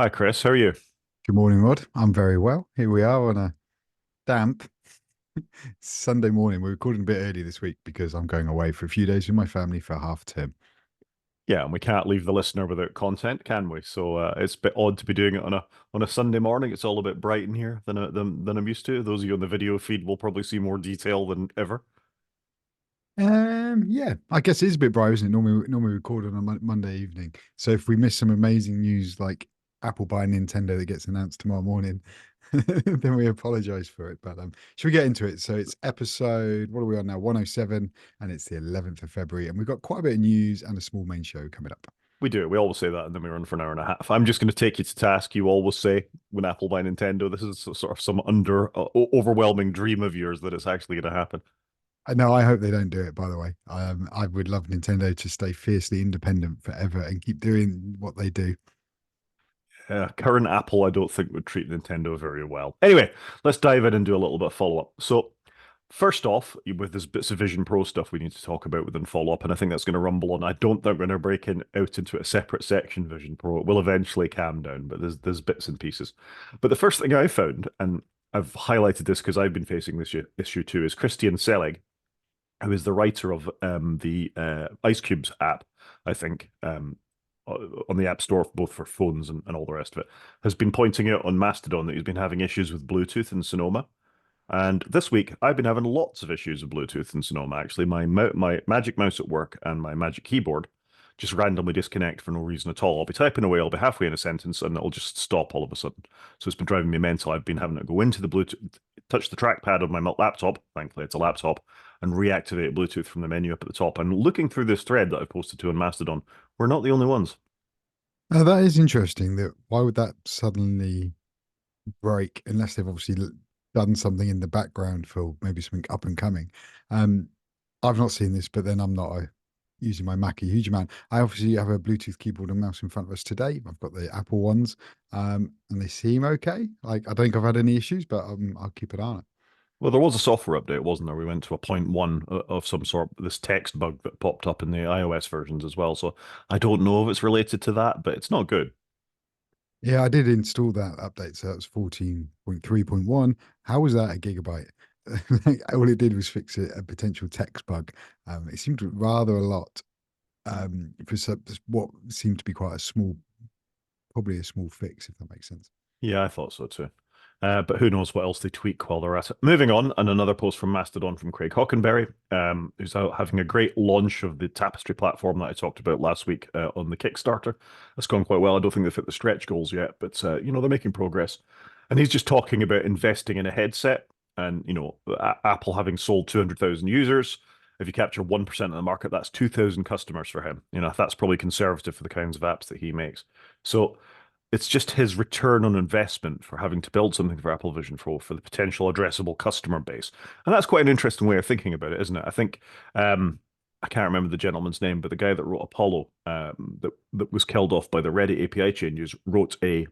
Hi, Chris. How are you? Good morning, Rod. I'm very well. Here we are on a damp Sunday morning. We're recording a bit early this week because I'm going away for a few days with my family for half term. Yeah, and we can't leave the listener without content, can we? So it's a bit odd to be doing it on a Sunday morning. It's all a bit bright in here than I'm used to. Those of you on the video feed will probably see more detail than ever. Yeah, I guess it is a bit bright, isn't it? Normally we record on a Monday evening. So if we miss some amazing news like Apple buying Nintendo that gets announced tomorrow morning, then we apologize for it. But should we get into it? So it's episode, what are we on now? 107, and it's the 11th of February, and we've got quite a bit of news and a small main show coming up. We do. We always say that, and then we run for an hour and a half. I'm just going to take you to task. You always say when Apple buy Nintendo, this is sort of some overwhelming dream of yours that it's actually going to happen. No, I hope they don't do it, by the way. I would love Nintendo to stay fiercely independent forever and keep doing what they do. Current Apple, I don't think would treat Nintendo very well. Anyway, let's dive in and do a little bit of follow up. So, first off, with this bits of Vision Pro stuff we need to talk about within follow up, and I think that's going to rumble on. I don't think we're going to break out into a separate section, Vision Pro. It will eventually calm down, but there's bits and pieces. But the first thing I found, and I've highlighted this because I've been facing this issue too, is Christian Selig, who is the writer of the Ice Cubes app, I think, on the App Store, both for phones and all the rest of it, has been pointing out on Mastodon that he's been having issues with Bluetooth and Sonoma. And this week, I've been having lots of issues with Bluetooth and Sonoma. Actually, my Magic Mouse at work and my Magic Keyboard just randomly disconnect for no reason at all. I'll be typing away, I'll be halfway in a sentence, and it'll just stop all of a sudden. So it's been driving me mental. I've been having to go into the Bluetooth, touch the trackpad of my laptop. Thankfully, it's a laptop, and reactivate Bluetooth from the menu up at the top. And looking through this thread that I've posted to on Mastodon, we're not the only ones. Now, that is interesting. That why would that suddenly break unless they've obviously done something in the background for maybe something up and coming. Um, I've not seen this, but then I'm not using my Mac a huge amount. I obviously have a Bluetooth keyboard and mouse in front of us today. I've got the Apple ones, and they seem okay. Like I don't think I've had any issues, but I'll keep an eye on it. Well, there was a software update, wasn't there? We went to a point one of some sort, this text bug that popped up in the iOS versions as well. So I don't know if it's related to that, but it's not good. Yeah, I did install that update, so that was 14.3.1. How was that a gigabyte? All it did was fix a potential text bug. It seemed rather a lot for what seemed to be quite a small, probably a small fix, if that makes sense. Yeah, I thought so too. But who knows what else they tweak while they're at it. Moving on, and another post from Mastodon from Craig Hockenberry, who's out having a great launch of the Tapestry platform that I talked about last week on the Kickstarter. That's gone quite well. I don't think they've hit the stretch goals yet, but they're making progress. And he's just talking about investing in a headset, and Apple having sold 200,000 users. If you capture 1% of the market, that's 2,000 customers for him. That's probably conservative for the kinds of apps that he makes. So it's just his return on investment for having to build something for Apple Vision Pro for the potential addressable customer base. And that's quite an interesting way of thinking about it, isn't it? I think I can't remember the gentleman's name, but the guy that wrote Apollo, that was killed off by the Reddit API changes, wrote a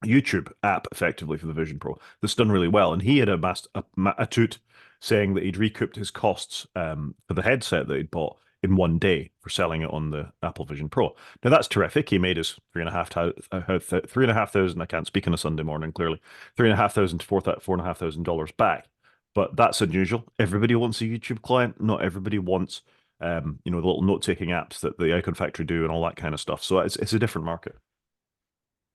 YouTube app effectively for the Vision Pro that's done really well. And he had a toot saying that he'd recouped his costs for the headset that he'd bought in one day for selling it on the Apple Vision Pro. Now that's terrific. He made his 3,500. I can't speak on a Sunday morning, clearly. 3,500 to $4,500 back. But that's unusual. Everybody wants a YouTube client. Not everybody wants the little note-taking apps that the Icon Factory do and all that kind of stuff. So it's a different market.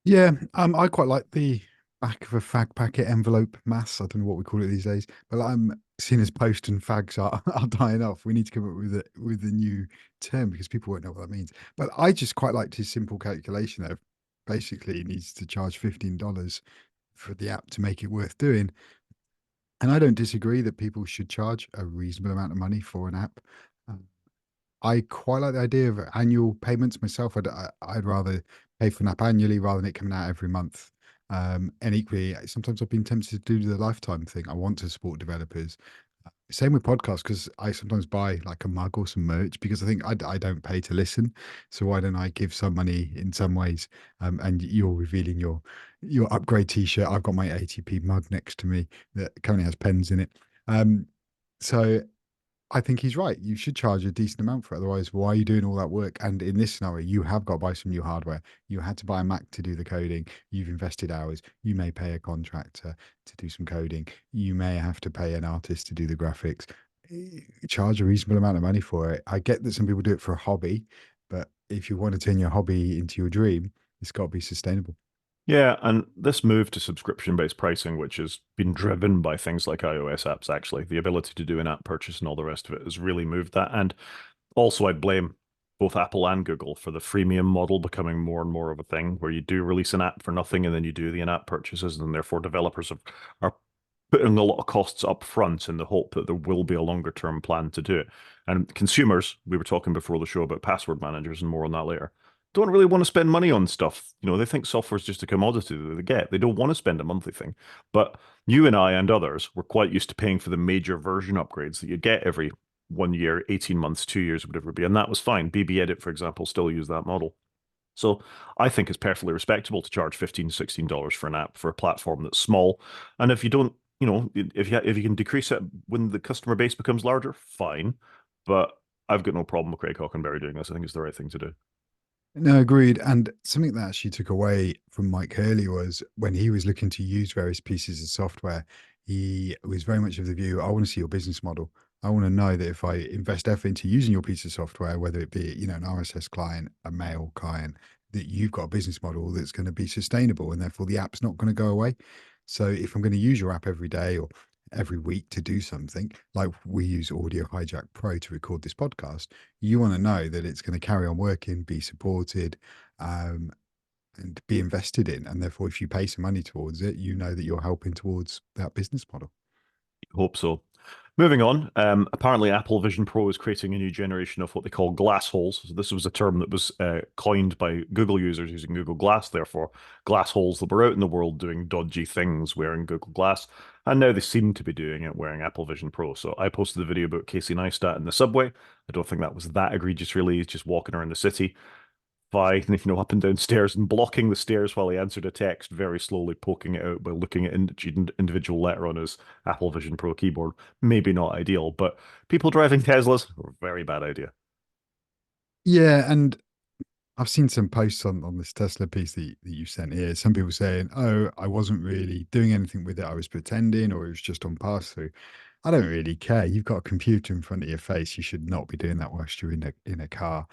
Yeah, I quite like the back of a fag packet envelope mass. I don't know what we call it these days, but I'm seeing as post and fags are dying off. We need to come up with a new term because people won't know what that means. But I just quite liked his simple calculation there. Basically, he needs to charge $15 for the app to make it worth doing. And I don't disagree that people should charge a reasonable amount of money for an app. Um, I quite like the idea of annual payments myself. I'd rather pay for an app annually rather than it coming out every month. And equally, sometimes I've been tempted to do the lifetime thing. I want to support developers. Same with podcasts because I sometimes buy like a mug or some merch because I think I don't pay to listen. So why don't I give some money in some ways? And you're revealing your upgrade T-shirt. I've got my ATP mug next to me that currently has pens in it. Um, so I think he's right. You should charge a decent amount for it. Otherwise, why are you doing all that work? And in this scenario, you have got to buy some new hardware. You had to buy a Mac to do the coding. You've invested hours. You may pay a contractor to do some coding. You may have to pay an artist to do the graphics. Charge a reasonable amount of money for it. I get that some people do it for a hobby, but if you want to turn your hobby into your dream, it's got to be sustainable. Yeah, and this move to subscription-based pricing, which has been driven by things like iOS apps, actually, the ability to do an-app purchase and all the rest of it has really moved that. And also, I'd blame both Apple and Google for the freemium model becoming more and more of a thing, where you do release an app for nothing and then you do the in-app purchases, and therefore are putting a lot of costs up front in the hope that there will be a longer term plan to do it. And consumers, we were talking before the show about password managers and more on that later, don't really want to spend money on stuff. They think software is just a commodity that they get. They don't want to spend a monthly thing. But you and I and others were quite used to paying for the major version upgrades that you get every 1 year, 18 months, 2 years, whatever it be. And that was fine. BB Edit, for example, still use that model. So I think it's perfectly respectable to charge $15 to $16 for an app for a platform that's small. And if you don't, if you can decrease it when the customer base becomes larger, fine. But I've got no problem with Craig Hockenberry doing this. I think it's the right thing to do. No, agreed. And something that actually took away from Mike Hurley was when he was looking to use various pieces of software, he was very much of the view, I want to see your business model. I want to know that if I invest effort into using your piece of software, whether it be, an RSS client, a mail client, that you've got a business model that's going to be sustainable and therefore the app's not going to go away. So if I'm going to use your app every day or every week to do something, like we use Audio Hijack Pro to record this podcast, you want to know that it's going to carry on working, be supported, um, and be invested in. And therefore, if you pay some money towards it, you know that you're helping towards that business model. Hope so. Moving on, apparently Apple Vision Pro is creating a new generation of what they call glass holes. So this was a term that was coined by Google users using Google Glass, therefore glass holes that were out in the world doing dodgy things wearing Google Glass. And now they seem to be doing it wearing Apple Vision Pro. So I posted the video about Casey Neistat in the subway. I don't think that was that egregious, really. He's just walking around the city fine, up and down stairs and blocking the stairs while he answered a text, very slowly poking it out by looking at each individual letter on his Apple Vision Pro keyboard. Maybe not ideal, but people driving Teslas, very bad idea. Yeah, and I've seen some posts on this Tesla piece that you sent here. Some people saying, "Oh, I wasn't really doing anything with it. I was pretending, or it was just on pass through." I don't really care. You've got a computer in front of your face. You should not be doing that whilst you're in a car.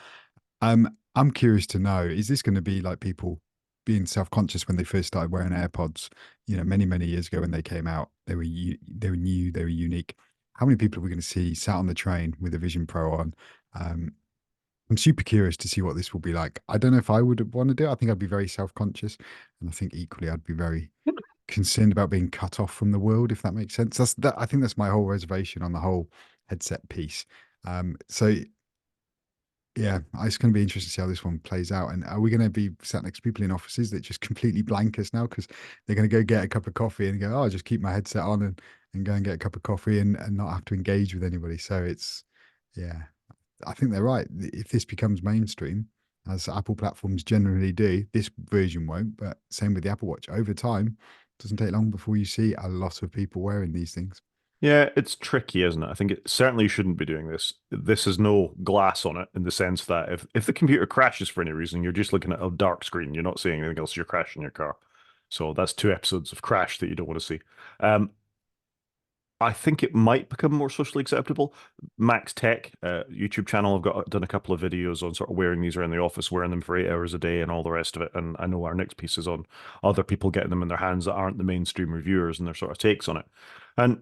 I'm curious to know, is this going to be like people being self-conscious when they first started wearing AirPods, many, many years ago when they came out, they were new, they were unique. How many people are we going to see sat on the train with a Vision Pro on? Um, I'm super curious to see what this will be like. I don't know if I would want to do it. I think I'd be very self-conscious, and I think equally I'd be very concerned about being cut off from the world, if that makes sense. I think that's my whole reservation on the whole headset piece. So yeah, it's going to be interesting to see how this one plays out. And are we going to be sat next to people in offices that just completely blank us now because they're going to go get a cup of coffee and go, oh, I'll just keep my headset on and go and get a cup of coffee and not have to engage with anybody. So yeah, I think they're right. If this becomes mainstream, as Apple platforms generally do, this version won't. But same with the Apple Watch. Over time, it doesn't take long before you see a lot of people wearing these things. Yeah, it's tricky, isn't it? I think it certainly shouldn't be doing this. This has no glass on it in the sense that if the computer crashes for any reason, you're just looking at a dark screen. You're not seeing anything else. You're crashing your car. So that's 2 episodes of Crash that you don't want to see. Um, I think it might become more socially acceptable. Max Tech YouTube channel, I've got done a couple of videos on sort of wearing these around the office, wearing them for 8 hours a day, and all the rest of it. And I know our next piece is on other people getting them in their hands that aren't the mainstream reviewers and their sort of takes on it. And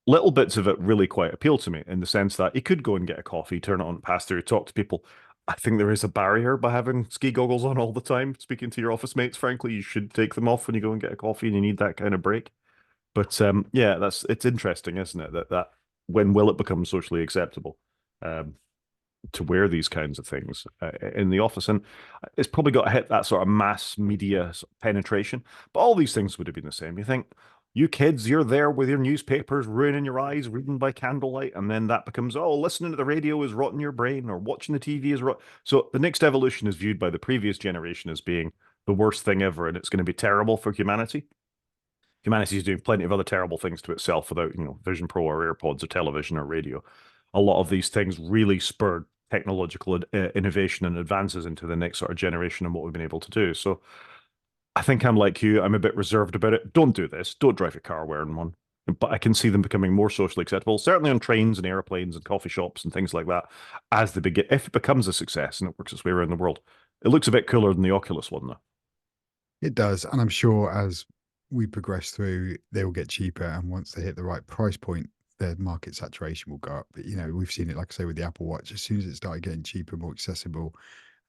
little bits of it really quite appeal to me in the sense that you could go and get a coffee, turn it on, pass through, talk to people. I think there is a barrier by having ski goggles on all the time. Speaking to your office mates, frankly, you should take them off when you go and get a coffee and you need that kind of break. But yeah, it's interesting, isn't it? That when will it become socially acceptable um, to wear these kinds of things in the office? And it's probably got to hit that sort of mass media penetration. But all these things would have been the same. You think, you kids, you're there with your newspapers ruining your eyes, reading by candlelight, and then that becomes, oh, listening to the radio is rotting your brain, or watching the TV is rot. So the next evolution is viewed by the previous generation as being the worst thing ever, and it's going to be terrible for humanity. Humanity is doing plenty of other terrible things to itself without, Vision Pro or AirPods or television or radio. a lot of these things really spurred technological innovation and advances into the next sort of generation and what we've been able to do. So I think I'm like you. I'm a bit reserved about it. Don't do this. Don't drive your car wearing one. But I can see them becoming more socially acceptable, certainly on trains and airplanes and coffee shops and things like that, as they begin. If it becomes a success and it works its way around the world, it looks a bit cooler than the Oculus one, though. It does, and I'm sure as we progress through, they will get cheaper, and once they hit the right price point, their market saturation will go up. But we've seen it, like I say, with the Apple Watch. As soon as it started getting cheaper, more accessible,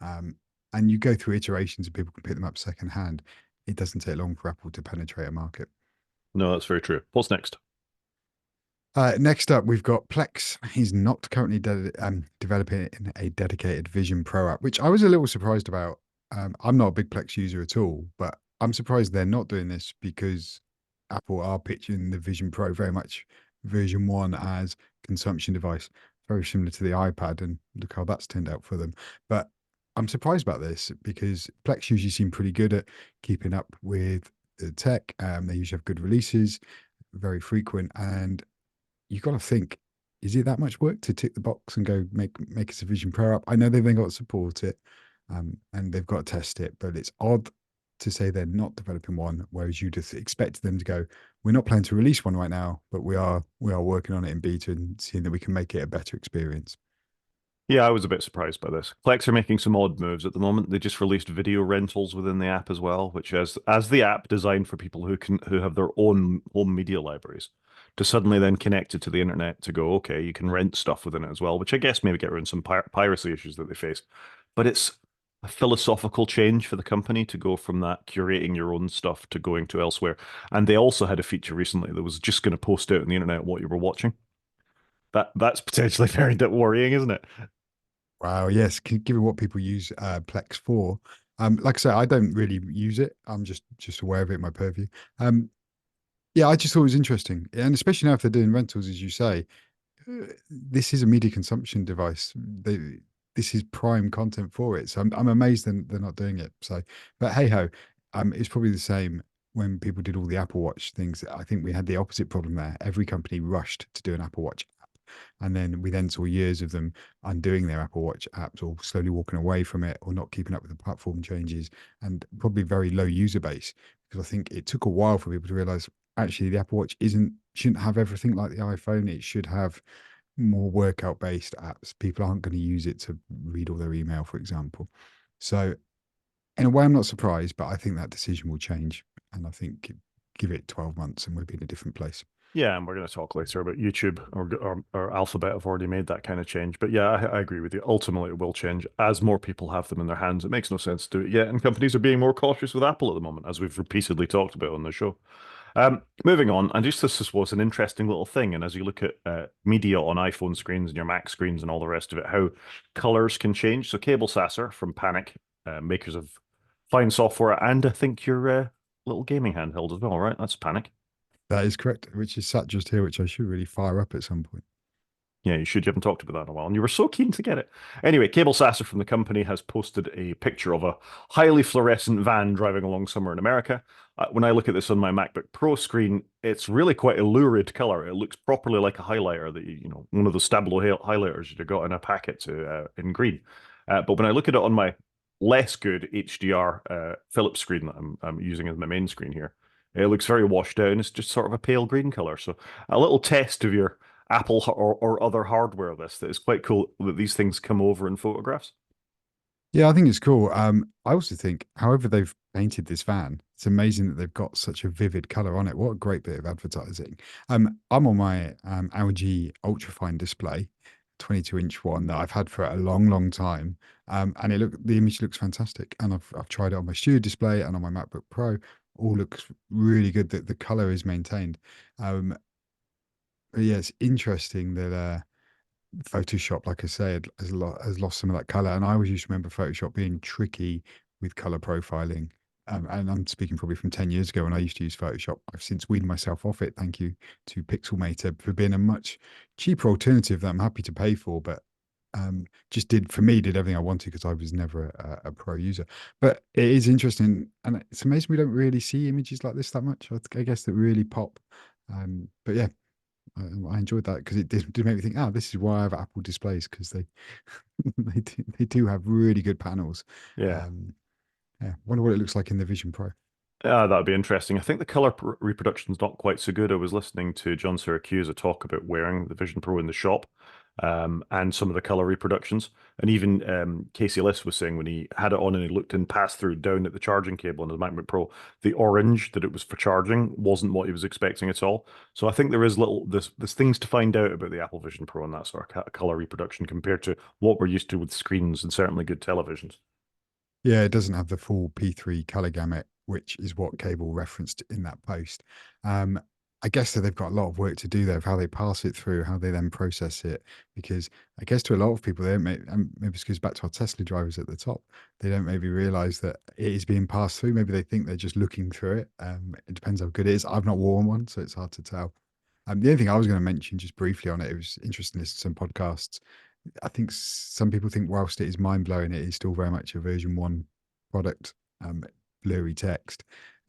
um, and you go through iterations and people can pick them up secondhand, it doesn't take long for Apple to penetrate a market. No, that's very true. What's next? Next up, we've got Plex. He's not currently developing a dedicated Vision Pro app, which I was a little surprised about. I'm not a big Plex user at all, but I'm surprised they're not doing this because Apple are pitching the Vision Pro very much version one as consumption device, very similar to the iPad, and look how that's turned out for them. But I'm surprised about this because Plex usually seem pretty good at keeping up with the tech. They usually have good releases, very frequent, and you got to think, is it that much work to tick the box and go make us a Vision Pro app? I know they've then got to support it, and they've got to test it, but it's odd to say they're not developing one, whereas you just expect them to go, we're not planning to release one right now, but we are working on it in beta and seeing that we can make it a better experience. Yeah, I was a bit surprised by this. Plex are making some odd moves at the moment. They just released video rentals within the app as well, which as the app designed for people who have their own home media libraries, to suddenly then connect it to the internet to go, okay, you can rent stuff within it as well, which I guess maybe get around some piracy issues that they face. But it's a philosophical change for the company to go from that curating your own stuff to going to elsewhere. And they also had a feature recently that was just going to post out on the internet what you were watching. That's potentially very worrying, isn't it? Wow, yes, given what people use Plex for, like I say, I don't really use it. I'm just aware of it in my purview. Um, yeah, I just thought it was interesting, and especially now if they're doing rentals, as you say, this is a media consumption device. This is prime content for it. So I'm amazed they're not doing it. So, but hey ho, it's probably the same when people did all the Apple Watch things. I think we had the opposite problem there. Every company rushed to do an Apple Watch app, and then we then saw years of them undoing their Apple Watch apps or slowly walking away from it or not keeping up with the platform changes and probably very low user base because I think it took a while for people to realize actually the Apple Watch isn't shouldn't have everything like the iPhone. It should have more workout based apps. People aren't going to use it to read all their email, for example. So, in a way, I'm not surprised, but I think that decision will change. And I think give it 12 months and we'll be in a different place. Yeah, and we're going to talk later about YouTube or Alphabet have already made that kind of change. But yeah, I agree with you. Ultimately, it will change as more people have them in their hands. It makes no sense to do it yet, and companies are being more cautious with Apple at the moment, as we've repeatedly talked about on the show. Moving on, and just this was an interesting little thing. And as you look at media on iPhone screens and your Mac screens and all the rest of it, how colors can change. So, Cable Sasser from Panic, makers of fine software, and I think your little gaming handheld as well, right? That's Panic. That is correct, which is sat just here, which I should really fire up at some point. Yeah, you should. You haven't talked about that in a while, and you were so keen to get it. Anyway, Cable Sasser from the company has posted a picture of a highly fluorescent van driving along somewhere in America. When I look at this on my MacBook Pro screen, it's really quite a lurid color. It looks properly like a highlighter that one of the Stabilo highlighters you got in a packet in green. But when I look at it on my less good HDR Philips screen that I'm using as my main screen here, it looks very washed out, and it's just sort of a pale green color. So a little test of your Apple or other hardware that is quite cool that these things come over in photographs. Yeah, I think it's cool. I also think, however they've painted this van, it's amazing that they've got such a vivid color on it. What a great bit of advertising. I'm on my LG Ultrafine display, 22-inch one that I've had for a long, long time. And the image looks fantastic. And I've tried it on my studio display and on my MacBook Pro. All looks really good that the color is maintained. But yeah, it's interesting that Photoshop, like I said, has lost some of that color. And I always used to remember Photoshop being tricky with color profiling. And I'm speaking probably from 10 years ago when I used to use Photoshop. I've since weaned myself off it. Thank you to Pixelmator for being a much cheaper alternative that I'm happy to pay for. But just did everything I wanted because I was never a pro user. But it is interesting. And it's amazing we don't really see images like this that much. I guess that really pop. But yeah, I enjoyed that because it did make me think, oh, this is why I have Apple displays because they they do have really good panels. Yeah. Um, yeah, wonder what it looks like in the Vision Pro. That'd be interesting. I think the color reproduction's not quite so good. I was listening to John Syracuse talk about wearing the Vision Pro in the shop, and some of the color reproductions. And even Casey Liss was saying when he had it on and he looked in pass through down at the charging cable on the MacBook Pro, the orange that it was for charging wasn't what he was expecting at all. So I think there is there's things to find out about the Apple Vision Pro and that sort of color reproduction compared to what we're used to with screens and certainly good televisions. Yeah, it doesn't have the full P3 color gamut, which is what Cable referenced in that post. Um, I guess that they've got a lot of work to do there of how they pass it through, how they then process it. Because I guess to a lot of people, they don't maybe this goes back to our Tesla drivers at the top. They don't maybe realize that it is being passed through. Maybe they think they're just looking through it. It depends how good it is. I've not worn one, so it's hard to tell. The only thing I was going to mention just briefly on it, it was interesting to listen to some podcasts. I think some people think whilst it is mind blowing, it is still very much a version one product. Um, Blurry text,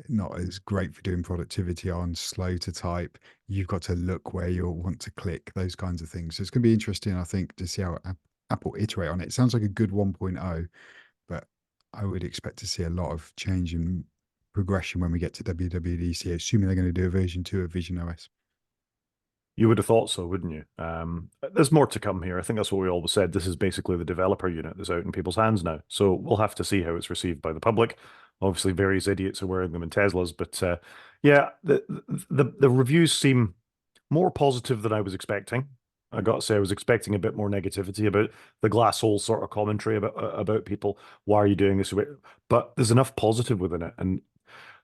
not as great for doing productivity on, slow to type. You've got to look where you want to click, those kinds of things. So it's going to be interesting, I think, to see how Apple iterate on it. It sounds like a good 1.0, but I would expect to see a lot of change and progression when we get to WWDC, assuming they're going to do a version 2 of Vision OS. You would have thought so, wouldn't you? There's more to come here. I think that's what we always said. This is basically the developer unit that's out in people's hands now. So we'll have to see how it's received by the public. Obviously, various idiots are wearing them in Teslas, but yeah, the reviews seem more positive than I was expecting. I got to say, I was expecting a bit more negativity about the glass hole sort of commentary about people. Why are you doing this? But there's enough positive within it, and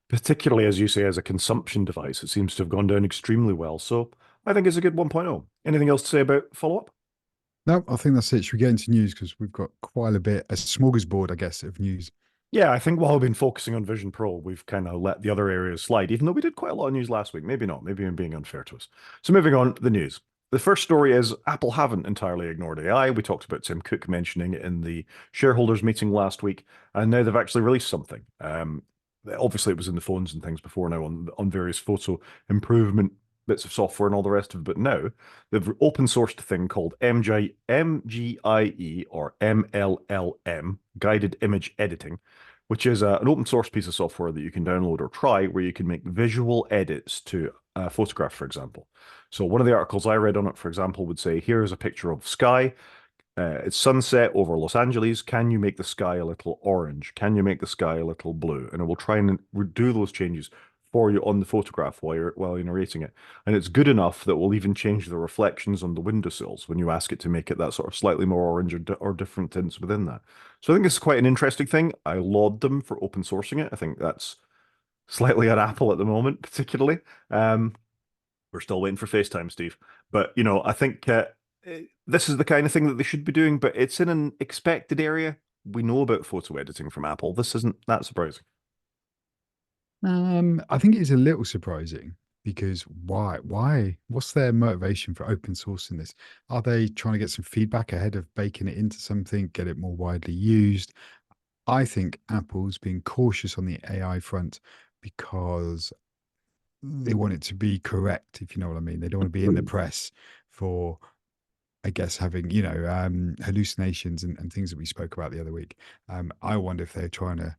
particularly as you say, as a consumption device, it seems to have gone down extremely well. So I think it's a good 1.0. Anything else to say about follow up? No, I think that's it. Should we get into news? Because we've got quite a smorgasbord, I guess, of news. Yeah, I think while we've been focusing on Vision Pro, we've kind of let the other areas slide, even though we did quite a lot of news last week. Maybe not. Maybe I'm being unfair to us. So moving on to the news. The first story is Apple haven't entirely ignored AI. We talked about Tim Cook mentioning it in the shareholders meeting last week, and now they've actually released something. Obviously, it was in the phones and things before now on various photo improvement bits of software and all the rest of it, but now they've open sourced a thing called MGIE or MLLM, guided image editing, which is an open source piece of software that you can download or try where you can make visual edits to a photograph, for example. So one of the articles I read on it, for example, would say, here's a picture of sky. It's sunset over Los Angeles. Can you make the sky a little orange? Can you make the sky a little blue? And it will try and do those changes for you on the photograph while you're narrating it. And it's good enough that will even change the reflections on the windowsills when you ask it to make it that sort of slightly more orange or different tints within that. So I think it's quite an interesting thing. I laud them for open sourcing it. I think that's slightly on Apple at the moment, particularly. Um, we're still waiting for FaceTime, Steve. But I think this is the kind of thing that they should be doing, but it's in an expected area. We know about photo editing from Apple. This isn't that surprising. I think it is a little surprising because why? Why? What's their motivation for open sourcing this? Are they trying to get some feedback ahead of baking it into something, get it more widely used? I think Apple's being cautious on the AI front because they want it to be correct, if you know what I mean. They don't want to be in the press for, I guess, having, hallucinations and things that we spoke about the other week. I wonder if they're trying to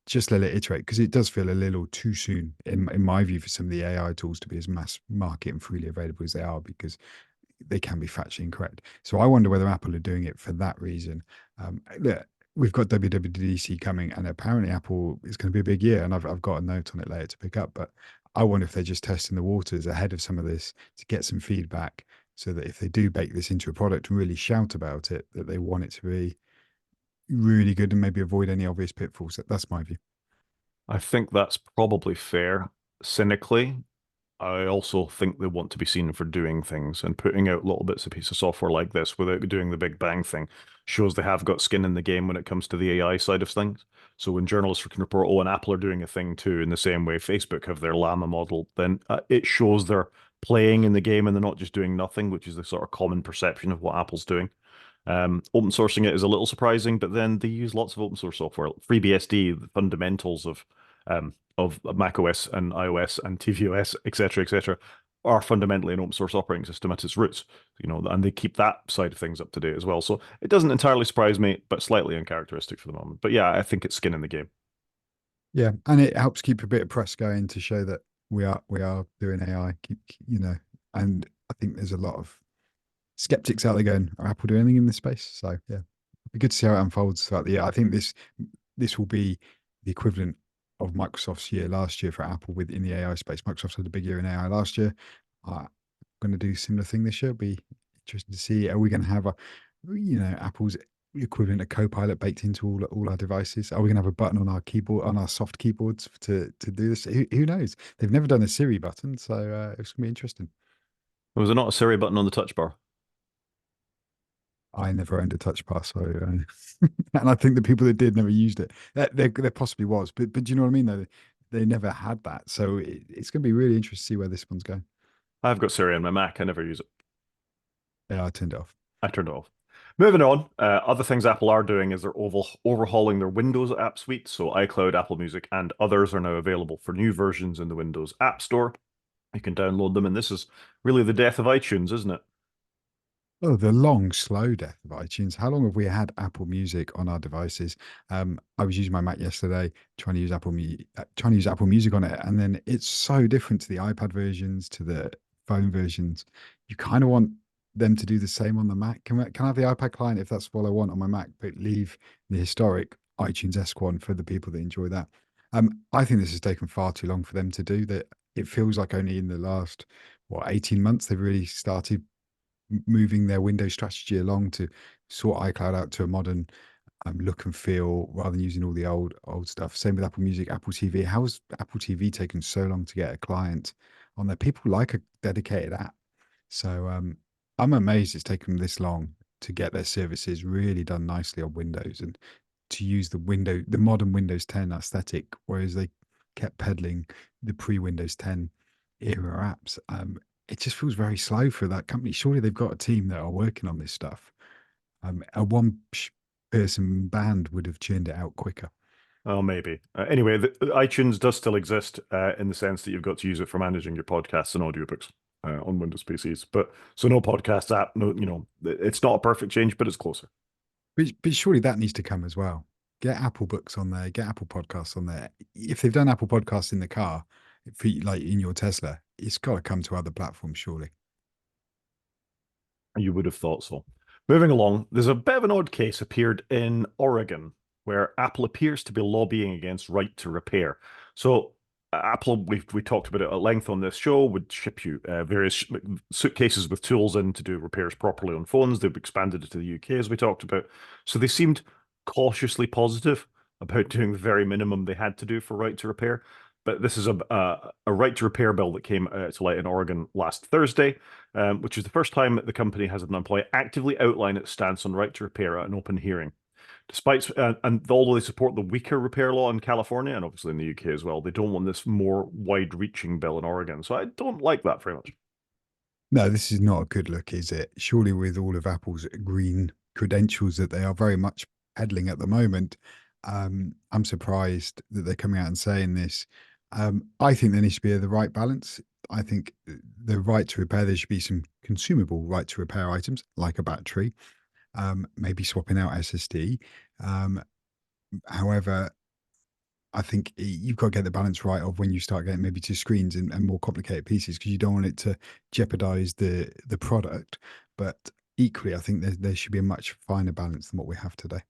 just let it iterate because it does feel a little too soon, in my view, for some of the AI tools to be as mass market and freely available as they are because they can be factually incorrect. So I wonder whether Apple are doing it for that reason. Look, we've got WWDC coming, and apparently Apple is going to be a big year, and I've got a note on it later to pick up. But I wonder if they're just testing the waters ahead of some of this to get some feedback, so that if they do bake this into a product and really shout about it, that they want it to be really good and maybe avoid any obvious pitfalls. That's my view. I think that's probably fair. Cynically, I also think they want to be seen for doing things and putting out little bits of piece of software like this without doing the big bang thing shows they have got skin in the game when it comes to the AI side of things. So when journalists can report, oh, and Apple are doing a thing too, in the same way Facebook have their Llama model, then it shows they're playing in the game and they're not just doing nothing, which is the sort of common perception of what Apple's doing. Open sourcing it is a little surprising, but then they use lots of open source software. FreeBSD, the fundamentals of macOS and iOS and tvOS, etc., etc. are fundamentally an open source operating system at its roots, and they keep that side of things up to date as well. So it doesn't entirely surprise me, but slightly uncharacteristic for the moment. But yeah, I think it's skin in the game. Yeah, and it helps keep a bit of press going to show that we are doing AI. And I think there's a lot of skeptics out there going, "Are Apple doing anything in this space?" So yeah, it'll be good to see how it unfolds throughout the year. I think this will be the equivalent of Microsoft's year last year for Apple within the AI space. Microsoft had a big year in AI last year. Going to do a similar thing this year. It'll be interesting to see. Are we going to have Apple's equivalent of Copilot baked into all our devices? Are we going to have a button on our keyboard, on our soft keyboards to do this? Who knows? They've never done a Siri button, so it's going to be interesting. Was there not a Siri button on the touch bar? I never owned a touch bar, so and I think the people that did never used it. There possibly was, but do you know what I mean? Though they never had that, so it's going to be really interesting to see where this one's going. I've got Siri on my Mac. I never use it. Yeah, I turned it off. I turned it off. Moving on, other things Apple are doing is they're overhauling their Windows app suite. So iCloud, Apple Music, and others are now available for new versions in the Windows App Store. You can download them, and this is really the death of iTunes, isn't it? Oh, the long, slow death of iTunes. How long have we had Apple Music on our devices? I was using my Mac yesterday, trying to use Apple Music on it, and then it's so different to the iPad versions, to the phone versions. You kind of want them to do the same on the Mac. Can I have the iPad client if that's what I want on my Mac, but leave the historic iTunes one for the people that enjoy that? I think this has taken far too long for them to do that. It feels like only in the last 18 months they've really started moving their Windows strategy along to sort iCloud out to a modern look and feel rather than using all the old stuff. Same with Apple Music, Apple TV. How has Apple TV taken so long to get a client on there? People like a dedicated app. So I'm amazed it's taken them this long to get their services really done nicely on Windows and to use the modern Windows 10 aesthetic, whereas they kept peddling the pre-Windows 10 era apps. It just feels very slow for that company. Surely they've got a team that are working on this stuff. A person band would have churned it out quicker. Oh, maybe. Anyway, iTunes does still exist in the sense that you've got to use it for managing your podcasts and audiobooks on Windows PCs. But so no podcast app, no, it's not a perfect change, but it's closer. But surely that needs to come as well. Get Apple Books on there, get Apple Podcasts on there. If they've done Apple Podcasts in the car, for like in your Tesla, it's got to come to other platforms, surely. You would have thought so. Moving along, there's a bit of an odd case appeared in Oregon where Apple appears to be lobbying against right to repair. So Apple, we talked about it at length on this show, would ship you various suitcases with tools in to do repairs properly on phones. They've expanded it to the UK, as we talked about. So they seemed cautiously positive about doing the very minimum they had to do for right to repair. But this is a right to repair bill that came to light in Oregon last Thursday, which is the first time that the company has an employee actively outline its stance on right to repair at an open hearing. Despite and although they support the weaker repair law in California and obviously in the UK as well, they don't want this more wide-reaching bill in Oregon. So I don't like that very much. No, this is not a good look, is it? Surely, with all of Apple's green credentials that they are very much peddling at the moment, I'm surprised that they're coming out and saying this. I think there needs to be the right balance. I think the right to repair, there should be some consumable right to repair items like a battery, maybe swapping out SSD. Um, However, I think you've got to get the balance right of when you start getting maybe to screens and more complicated pieces because you don't want it to jeopardize the product. But equally, I think there should be a much finer balance than what we have today.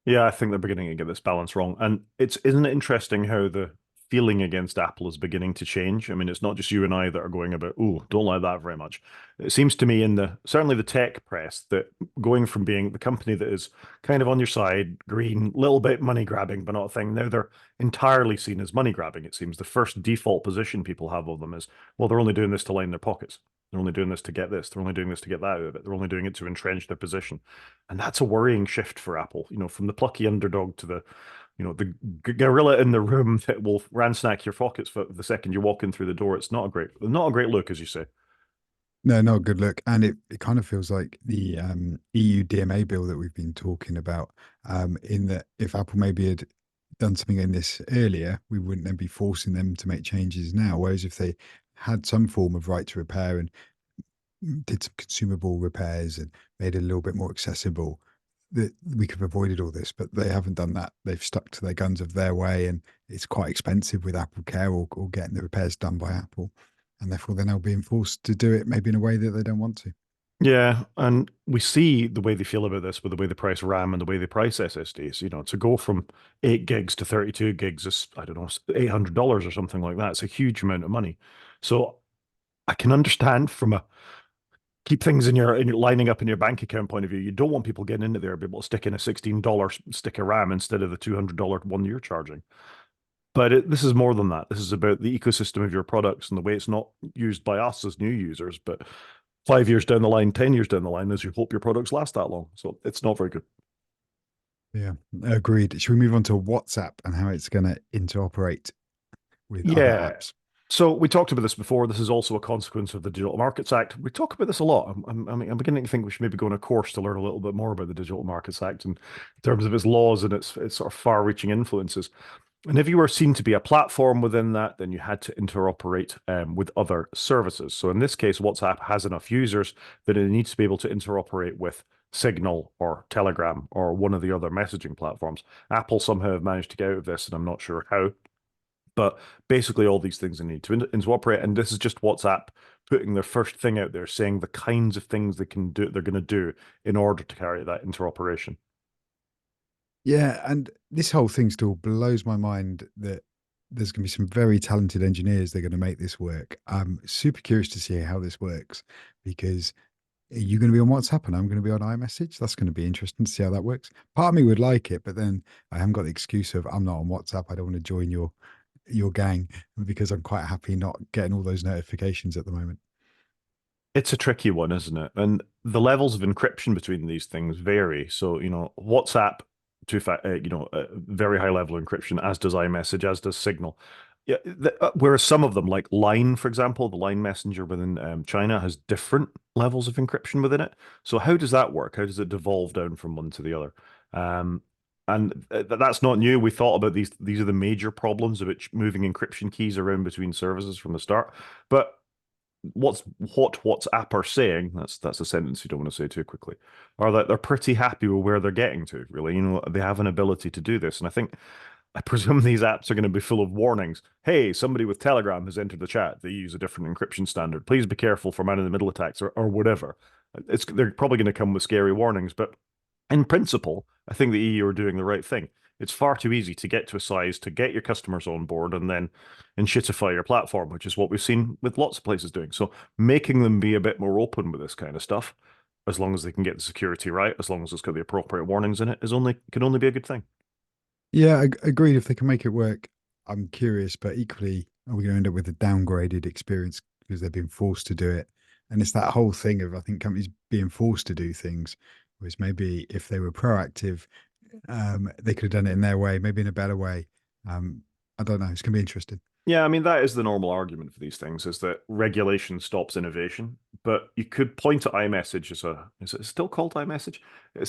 Yeah, I think they're beginning to get this balance wrong. And isn't it interesting how the feeling against Apple is beginning to change? I mean, it's not just you and I that are going about, oh, don't like that very much. It seems to me in certainly the tech press that going from being the company that is kind of on your side, green, little bit money grabbing, but not a thing, now they're entirely seen as money grabbing. It seems the first default position people have of them is, well, they're only doing this to line their pockets. They're only doing this to get this. They're only doing this to get that out of it. They're only doing it to entrench their position. And that's a worrying shift for Apple, from the plucky underdog to the gorilla in the room that will ransack your pockets for the second you walk in through the door. It's not a great look, as you say. No, not a good look. And it kind of feels like the EU DMA bill that we've been talking about, in that if Apple maybe had done something in this earlier, we wouldn't then be forcing them to make changes now. Whereas if they had some form of right to repair and did some consumable repairs and made it a little bit more accessible, that we could have avoided all this, but they haven't done that. They've stuck to their guns of their way, and it's quite expensive with Apple Care or getting the repairs done by Apple. And therefore, they're now being forced to do it maybe in a way that they don't want to. Yeah, and we see the way they feel about this with the way they price RAM and the way they price SSDs. You know, to go from 8 gigs to 32 gigs is, I don't know, $800 or something like that. It's a huge amount of money. So I can understand from a keep things in your lining up in your bank account point of view. You don't want people getting into there and be able to stick in a $16 stick of RAM instead of the $200 one you're charging. But this is more than that. This is about the ecosystem of your products and the way it's not used by us as new users, but 5 years down the line, 10 years down the line, as you hope your products last that long. So it's not very good. Yeah, agreed. Should we move on to WhatsApp and how it's going to interoperate with other Yeah. apps? So we talked about this before. This is also a consequence of the Digital Markets Act. We talk about this a lot. I'm beginning to think we should maybe go on a course to learn a little bit more about the Digital Markets Act in terms of its laws and its sort of far-reaching influences. And if you were seen to be a platform within that, then you had to interoperate with other services. So in this case, WhatsApp has enough users that it needs to be able to interoperate with Signal or Telegram or one of the other messaging platforms. Apple somehow have managed to get out of this, and I'm not sure how. But basically, all these things they need to interoperate, and this is just WhatsApp putting their first thing out there, saying the kinds of things they can do, they're going to do in order to carry that interoperation. Yeah, and this whole thing still blows my mind that there's going to be some very talented engineers that are going to make this work. I'm super curious to see how this works because are you going to be on WhatsApp and I'm going to be on iMessage? That's going to be interesting to see how that works. Part of me would like it, but then I haven't got the excuse of I'm not on WhatsApp. I don't want to join your gang because I'm quite happy not getting all those notifications at the moment. It's a tricky one, isn't it? And the levels of encryption between these things vary. So, WhatsApp very high level encryption, as does iMessage, as does Signal. Yeah, whereas some of them, like Line, for example, the Line Messenger within China has different levels of encryption within it. So how does that work? How does it devolve down from one to the other? Um, and that's not new. We thought about these. These are the major problems about moving encryption keys around between services from the start. But what WhatsApp are saying, that's a sentence you don't want to say too quickly, are that they're pretty happy with where they're getting to, really. They have an ability to do this. And I presume these apps are going to be full of warnings. Hey, somebody with Telegram has entered the chat. They use a different encryption standard. Please be careful for man-in-the-middle attacks or whatever. They're probably going to come with scary warnings, but in principle, I think the EU are doing the right thing. It's far too easy to get to a size to get your customers on board and then shitify your platform, which is what we've seen with lots of places doing. So making them be a bit more open with this kind of stuff, as long as they can get the security right, as long as it's got the appropriate warnings in it, can only be a good thing. Yeah, agreed. If they can make it work, I'm curious, but equally, are we going to end up with a downgraded experience because they've been forced to do it? And it's that whole thing of I think companies being forced to do things, whereas maybe if they were proactive, they could have done it in their way, maybe in a better way. I don't know. It's going to be interesting. Yeah, I mean, that is the normal argument for these things is that regulation stops innovation. But you could point at iMessage is it still called iMessage?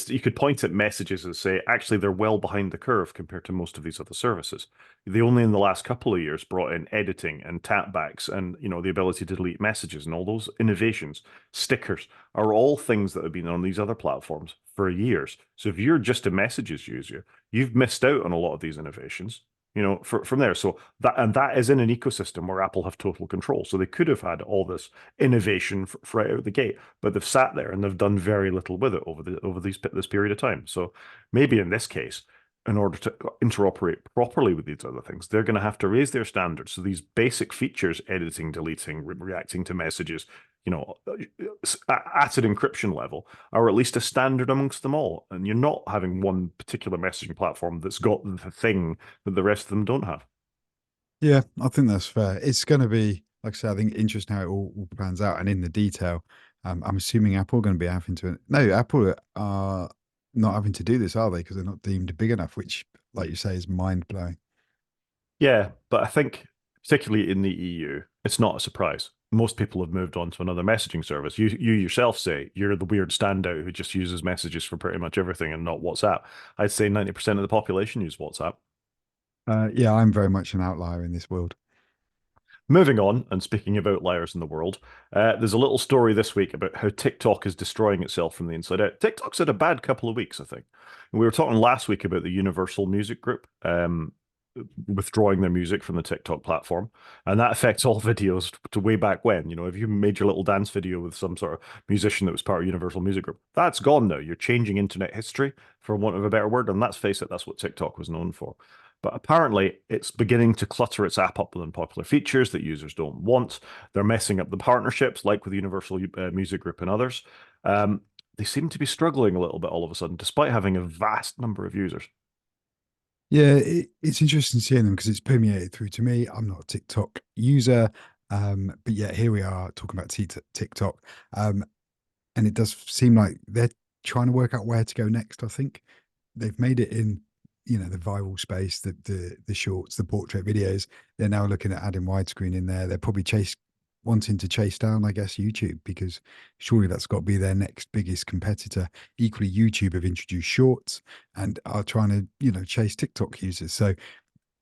You could point at messages and say, actually, they're well behind the curve compared to most of these other services. They only in the last couple of years brought in editing and tapbacks and, the ability to delete messages and all those innovations. Stickers are all things that have been on these other platforms for years. So if you're just a messages user, you've missed out on a lot of these innovations from there. So that is in an ecosystem where Apple have total control. So they could have had all this innovation right out the gate, but they've sat there and they've done very little with it over this period of time. So maybe in this case, in order to interoperate properly with these other things, they're going to have to raise their standards. So these basic features, editing, deleting, reacting to messages, at an encryption level, are at least a standard amongst them all. And you're not having one particular messaging platform that's got the thing that the rest of them don't have. Yeah, I think that's fair. It's going to be, like I said, I think interesting how it all pans out and in the detail. I'm assuming Apple are going to be having to. No, Apple are not having to do this, are they? Because they're not deemed big enough, which, like you say, is mind blowing. Yeah, but I think particularly in the EU, it's not a surprise. Most people have moved on to another messaging service. You yourself say you're the weird standout who just uses messages for pretty much everything and not WhatsApp. I'd say 90% of the population use WhatsApp. Yeah, I'm very much an outlier in this world. Moving on, and speaking of outliers in the world, there's a little story this week about how TikTok is destroying itself from the inside out. TikTok's had a bad couple of weeks, I think. We were talking last week about the Universal Music Group withdrawing their music from the TikTok platform, and that affects all videos to way back when. You know, if you made your little dance video with some sort of musician that was part of Universal Music Group, that's gone now. You're changing internet history, for want of a better word, and let's face it, that's what TikTok was known for. But apparently, it's beginning to clutter its app up with unpopular features that users don't want. They're messing up the partnerships, like with Universal Music Group and others. Um, they seem to be struggling a little bit all of a sudden, despite having a vast number of users. Yeah, it's interesting seeing them because it's permeated through to me. I'm not a TikTok user, but yet here we are talking about TikTok, and it does seem like they're trying to work out where to go next. I think they've made it in, the viral space, the shorts, the portrait videos. They're now looking at adding widescreen in there. They're probably wanting to chase down, I guess, YouTube, because surely that's got to be their next biggest competitor. Equally, YouTube have introduced shorts and are trying to, chase TikTok users. So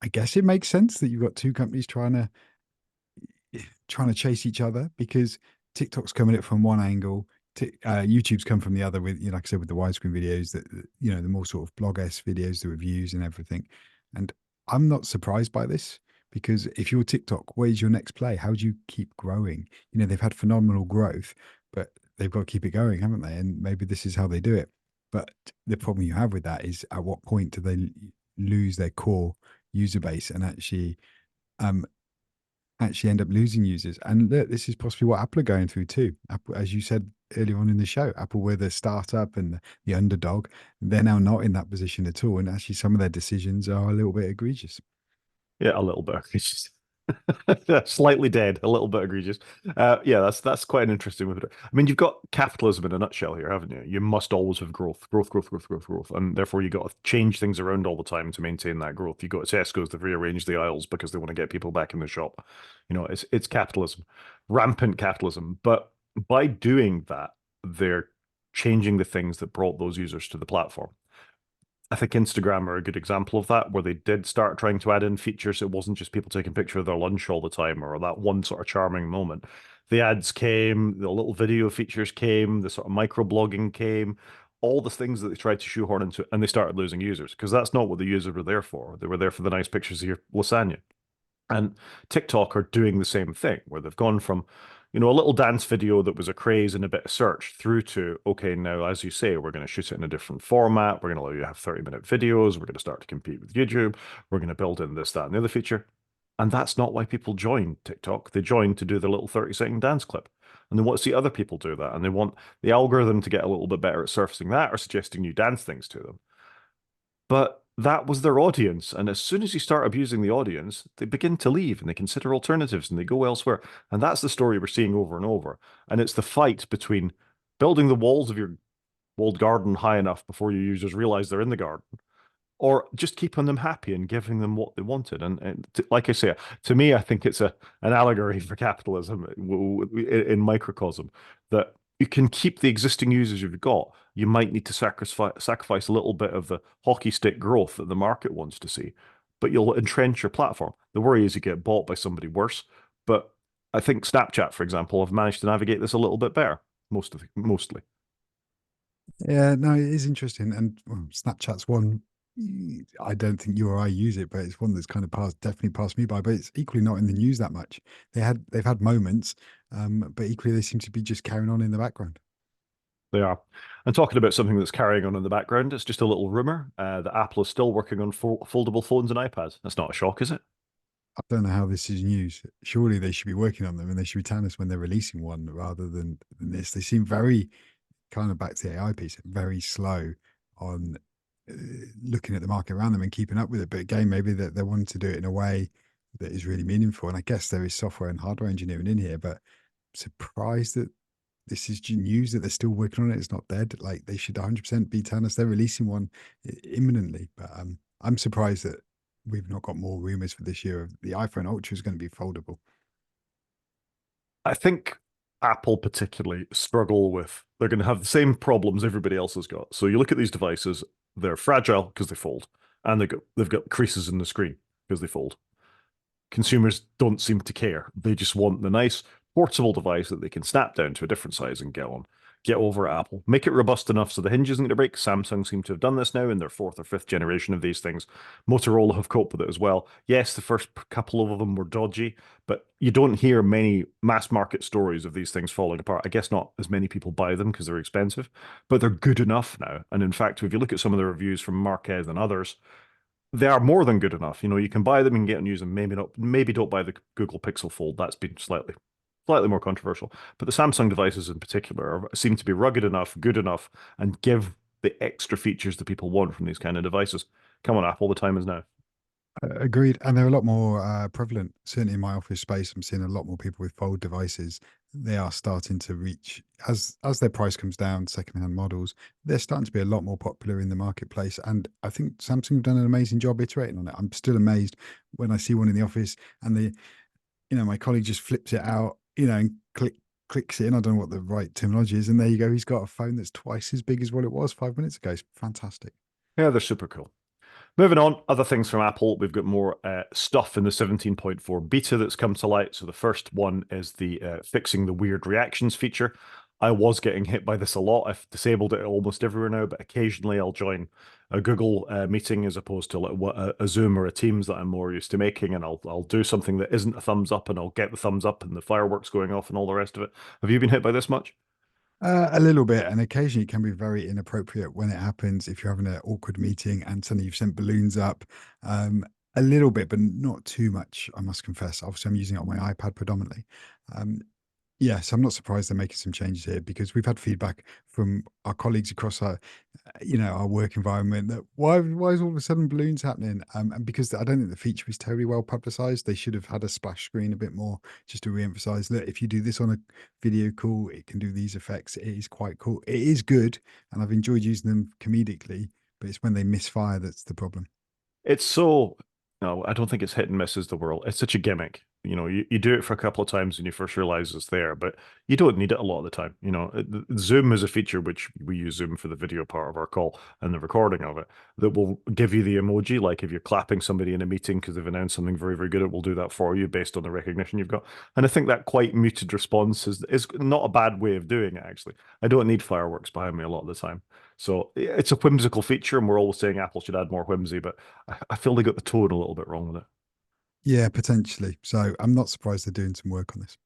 I guess it makes sense that you've got two companies trying to chase each other, because TikTok's coming at it from one angle. YouTube's come from the other with, like I said, with the widescreen videos, the more sort of blog-esque videos, the reviews and everything. And I'm not surprised by this, because if you're TikTok, where's your next play? How do you keep growing? They've had phenomenal growth, but they've got to keep it going, haven't they? And maybe this is how they do it. But the problem you have with that is, at what point do they lose their core user base and um, actually end up losing users? And look, this is possibly what Apple are going through too. Apple, as you said earlier on in the show, Apple were the startup and the underdog. They're now not in that position at all. And actually, some of their decisions are a little bit egregious. Yeah, a little bit. It's just slightly dead, a little bit egregious. Yeah, that's quite an interesting one. I mean, you've got capitalism in a nutshell here, haven't you? You must always have growth, growth, growth, growth, growth, growth, and therefore you got to change things around all the time to maintain that growth. You go to Tesco's to rearrange the aisles because they want to get people back in the shop. You know, it's capitalism, rampant capitalism. But by doing that, they're changing the things that brought those users to the platform. I think Instagram are a good example of that, where they did start trying to add in features. It wasn't just people taking pictures of their lunch all the time or that one sort of charming moment. The ads came, the little video features came, the sort of microblogging came, all the things that they tried to shoehorn into, and they started losing users because that's not what the users were there for. They were there for the nice pictures of your lasagna. And TikTok are doing the same thing, where they've gone from, a little dance video that was a craze and a bit of search through to, okay, now, as you say, we're going to shoot it in a different format. We're going to allow you to have 30-minute videos. We're going to start to compete with YouTube. We're going to build in this, that, and the other feature. And that's not why people join TikTok. They join to do the little 30-second dance clip. And they want to see other people do that. And they want the algorithm to get a little bit better at surfacing that or suggesting new dance things to them. But that was their audience. And as soon as you start abusing the audience, they begin to leave and they consider alternatives and they go elsewhere. And that's the story we're seeing over and over. And it's the fight between building the walls of your walled garden high enough before your users realize they're in the garden, or just keeping them happy and giving them what they wanted. And like I say, to me, I think it's an allegory for capitalism in microcosm, that you can keep the existing users you've got. You might need to sacrifice a little bit of the hockey stick growth that the market wants to see, but you'll entrench your platform. The worry is you get bought by somebody worse. But I think Snapchat, for example, have managed to navigate this a little bit better, mostly. Yeah, no, it is interesting. And well, Snapchat's one. I don't think you or I use it, but it's one that's kind of definitely passed me by. But it's equally not in the news that much. They've had moments, but equally they seem to be just carrying on in the background. They are. And talking about something that's carrying on in the background, it's just a little rumor that Apple is still working on foldable phones and iPads. That's not a shock, is it? I don't know how this is news. Surely they should be working on them, and they should be telling us when they're releasing one rather than this. They seem very, kind of back to the AI piece, very slow on uh, looking at the market around them and keeping up with it. But again, maybe that they wanting to do it in a way that is really meaningful. And I guess there is software and hardware engineering in here, but surprised that this is news that they're still working on it. It's not dead. Like, they should 100% be telling us they're releasing one imminently. But I'm surprised that we've not got more rumors for this year of the iPhone Ultra is going to be foldable. I think Apple particularly struggle with, they're going to have the same problems everybody else has got. So you look at these devices, they're fragile because they fold, and they've got creases in the screen because they fold. Consumers don't seem to care. They just want the nice portable device that they can snap down to a different size and get on. Get over Apple. Make it robust enough so the hinge isn't going to break. Samsung seem to have done this now in their fourth or fifth generation of these things. Motorola have coped with it as well. Yes, the first couple of them were dodgy, but you don't hear many mass market stories of these things falling apart. I guess not as many people buy them because they're expensive, but they're good enough now. And in fact, if you look at some of the reviews from Marquez and others, they are more than good enough. You know, you can buy them and get and use them. Maybe not. Maybe don't buy the Google Pixel Fold. That's been slightly more controversial. But the Samsung devices in particular seem to be rugged enough, good enough, and give the extra features that people want from these kind of devices. Come on, Apple, the time is now. Agreed. And they're a lot more prevalent. Certainly in my office space, I'm seeing a lot more people with fold devices. They are starting to reach, as their price comes down, secondhand models, they're starting to be a lot more popular in the marketplace. And I think Samsung have done an amazing job iterating on it. I'm still amazed when I see one in the office and my colleague just flips it out, and clicks it in. I don't know what the right terminology is. And there you go. He's got a phone that's twice as big as what it was 5 minutes ago. It's fantastic. Yeah, they're super cool. Moving on, other things from Apple. We've got more stuff in the 17.4 beta that's come to light. So the first one is the fixing the weird reactions feature. I was getting hit by this a lot. I've disabled it almost everywhere now, but occasionally I'll join a Google meeting as opposed to like a Zoom or a Teams that I'm more used to making, and I'll do something that isn't a thumbs up, and I'll get the thumbs up and the fireworks going off and all the rest of it. Have you been hit by this much? A little bit, and occasionally it can be very inappropriate when it happens. If you're having an awkward meeting and suddenly you've sent balloons up, a little bit, but not too much, I must confess. Obviously, I'm using it on my iPad predominantly. Um, yes, I'm not surprised they're making some changes here because we've had feedback from our colleagues across our work environment that why is all of a sudden balloons happening? And because I don't think the feature was terribly well publicized, they should have had a splash screen a bit more just to re-emphasize that if you do this on a video call, it can do these effects. It is quite cool. It is good, and I've enjoyed using them comedically, but it's when they misfire that's the problem. It's so, no, I don't think it's hit and miss is the world. It's such a gimmick. You know, you do it for a couple of times when you first realize it's there, but you don't need it a lot of the time. You know, Zoom is a feature which we use Zoom for the video part of our call and the recording of it that will give you the emoji. Like if you're clapping somebody in a meeting because they've announced something very, very good, it will do that for you based on the recognition you've got. And I think that quite muted response is not a bad way of doing it, actually. I don't need fireworks behind me a lot of the time. So it's a whimsical feature, and we're always saying Apple should add more whimsy, but I feel they got the tone a little bit wrong with it. Yeah, potentially. So I'm not surprised they're doing some work on this.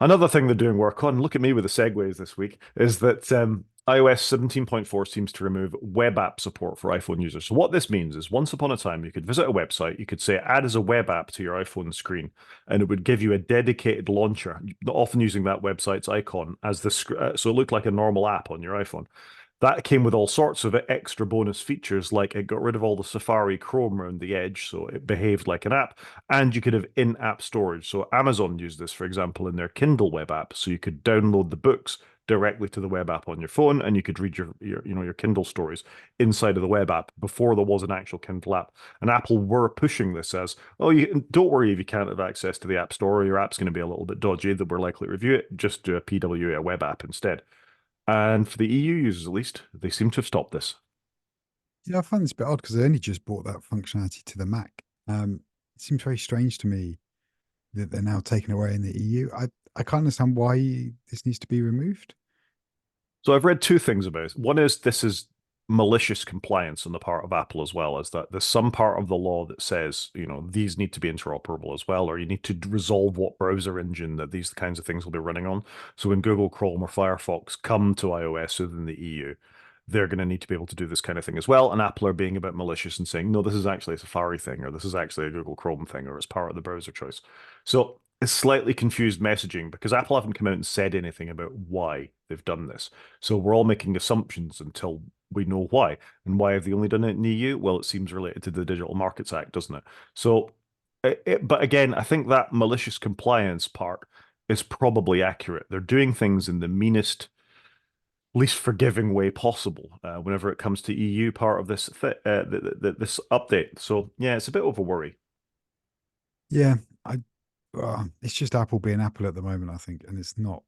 Another thing they're doing work on, look at me with the segues this week, is that iOS 17.4 seems to remove web app support for iPhone users. So what this means is once upon a time, you could visit a website, you could say add as a web app to your iPhone screen, and it would give you a dedicated launcher, often using that website's icon as so it looked like a normal app on your iPhone. That came with all sorts of extra bonus features, like it got rid of all the Safari Chrome around the edge, so it behaved like an app, and you could have in-app storage. So Amazon used this, for example, in their Kindle web app, so you could download the books directly to the web app on your phone, and you could read your Kindle stories inside of the web app before there was an actual Kindle app. And Apple were pushing this as, oh, you don't worry if you can't have access to the App Store, or your app's going to be a little bit dodgy, that we're likely to review it. Just do a PWA web app instead. And for the EU users, at least, they seem to have stopped this. Yeah, I find this a bit odd because they only just brought that functionality to the Mac. It seems very strange to me that they're now taken away in the EU. I can't understand why this needs to be removed. So I've read two things about it. One is this is malicious compliance on the part of Apple as well, is that there's some part of the law that says, these need to be interoperable as well, or you need to resolve what browser engine that these kinds of things will be running on. So when Google Chrome or Firefox come to iOS within the EU, they're going to need to be able to do this kind of thing as well. And Apple are being a bit malicious and saying, no, this is actually a Safari thing, or this is actually a Google Chrome thing, or it's part of the browser choice. So it's slightly confused messaging because Apple haven't come out and said anything about why they've done this. So we're all making assumptions until we know why. And why have they only done it in the EU? Well, it seems related to the Digital Markets Act, doesn't it? So, but again, I think that malicious compliance part is probably accurate. They're doing things in the meanest, least forgiving way possible whenever it comes to EU part of this update. So yeah, it's a bit of a worry. Yeah, it's just Apple being Apple at the moment, I think, and it's not,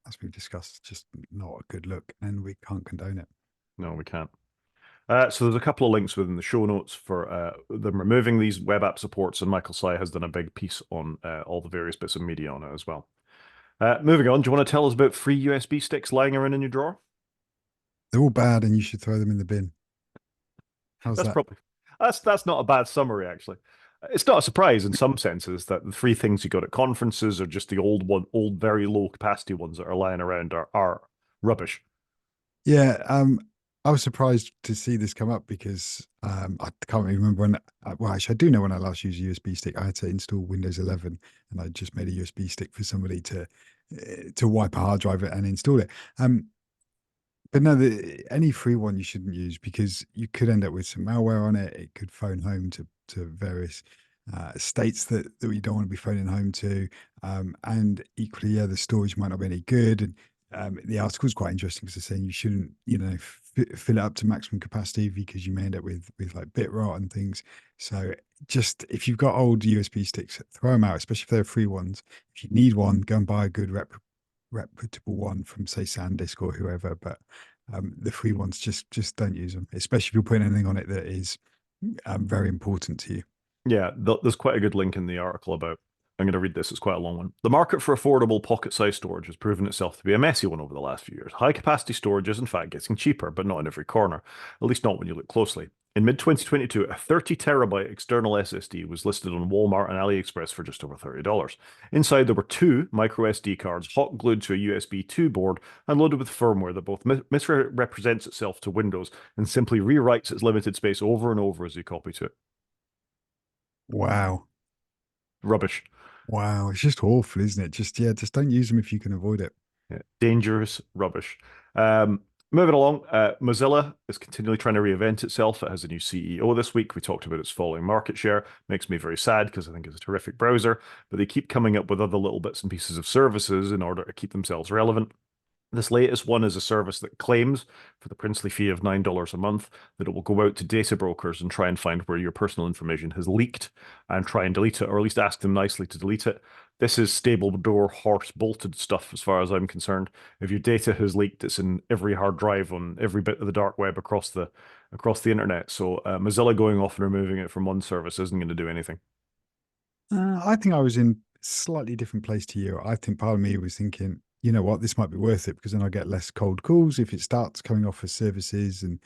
as we've discussed, just not a good look, and we can't condone it. No, we can't. So there's a couple of links within the show notes for them removing these web app supports, and Michael Sy has done a big piece on all the various bits of media on it as well. Moving on, do you want to tell us about free USB sticks lying around in your drawer? They're all bad, and you should throw them in the bin. How's That's that? probably that's not a bad summary actually. It's not a surprise in some senses that the three things you got at conferences are just the old, very low capacity ones that are lying around are rubbish. Yeah, I was surprised to see this come up because I can't really remember when. Well, actually, I do know when I last used a USB stick. I had to install Windows 11, and I just made a USB stick for somebody to wipe a hard drive and install it. But no, any free one you shouldn't use because you could end up with some malware on it. It could phone home to various states that you don't want to be phoning home to. And equally, yeah, the storage might not be any good. And the article is quite interesting because they're saying you shouldn't, fill it up to maximum capacity because you may end up with like bit rot and things. So just if you've got old USB sticks, throw them out, especially if they're free ones. If you need one, go and buy a good reputable one from say SanDisk or whoever. But the free ones just don't use them, especially if you're putting anything on it that is very important to you. Yeah, there's quite a good link in the article about. I'm going to read this. It's quite a long one. The market for affordable pocket-sized storage has proven itself to be a messy one over the last few years. High-capacity storage is in fact getting cheaper, but not in every corner, at least not when you look closely. In mid-2022, a 30 terabyte external SSD was listed on Walmart and AliExpress for just over $30. Inside, there were two micro SD cards hot glued to a USB 2 board and loaded with firmware that both misrepresents itself to Windows and simply rewrites its limited space over and over as you copy to it. Wow. Rubbish. Wow. It's just awful, isn't it? Just, yeah, just don't use them if you can avoid it. Yeah, dangerous rubbish. Moving along, Mozilla is continually trying to reinvent itself. It has a new CEO this week. We talked about its falling market share. Makes me very sad because I think it's a terrific browser, but they keep coming up with other little bits and pieces of services in order to keep themselves relevant. This latest one is a service that claims, for the princely fee of $9 a month, that it will go out to data brokers and try and find where your personal information has leaked and try and delete it, or at least ask them nicely to delete it. This is stable door, horse bolted stuff, as far as I'm concerned. If your data has leaked, it's in every hard drive on every bit of the dark web across the internet. So Mozilla going off and removing it from one service isn't going to do anything. I think I was in a slightly different place to you. I think part of me was thinking, you know what, this might be worth it because then I get less cold calls. If it starts coming off as services and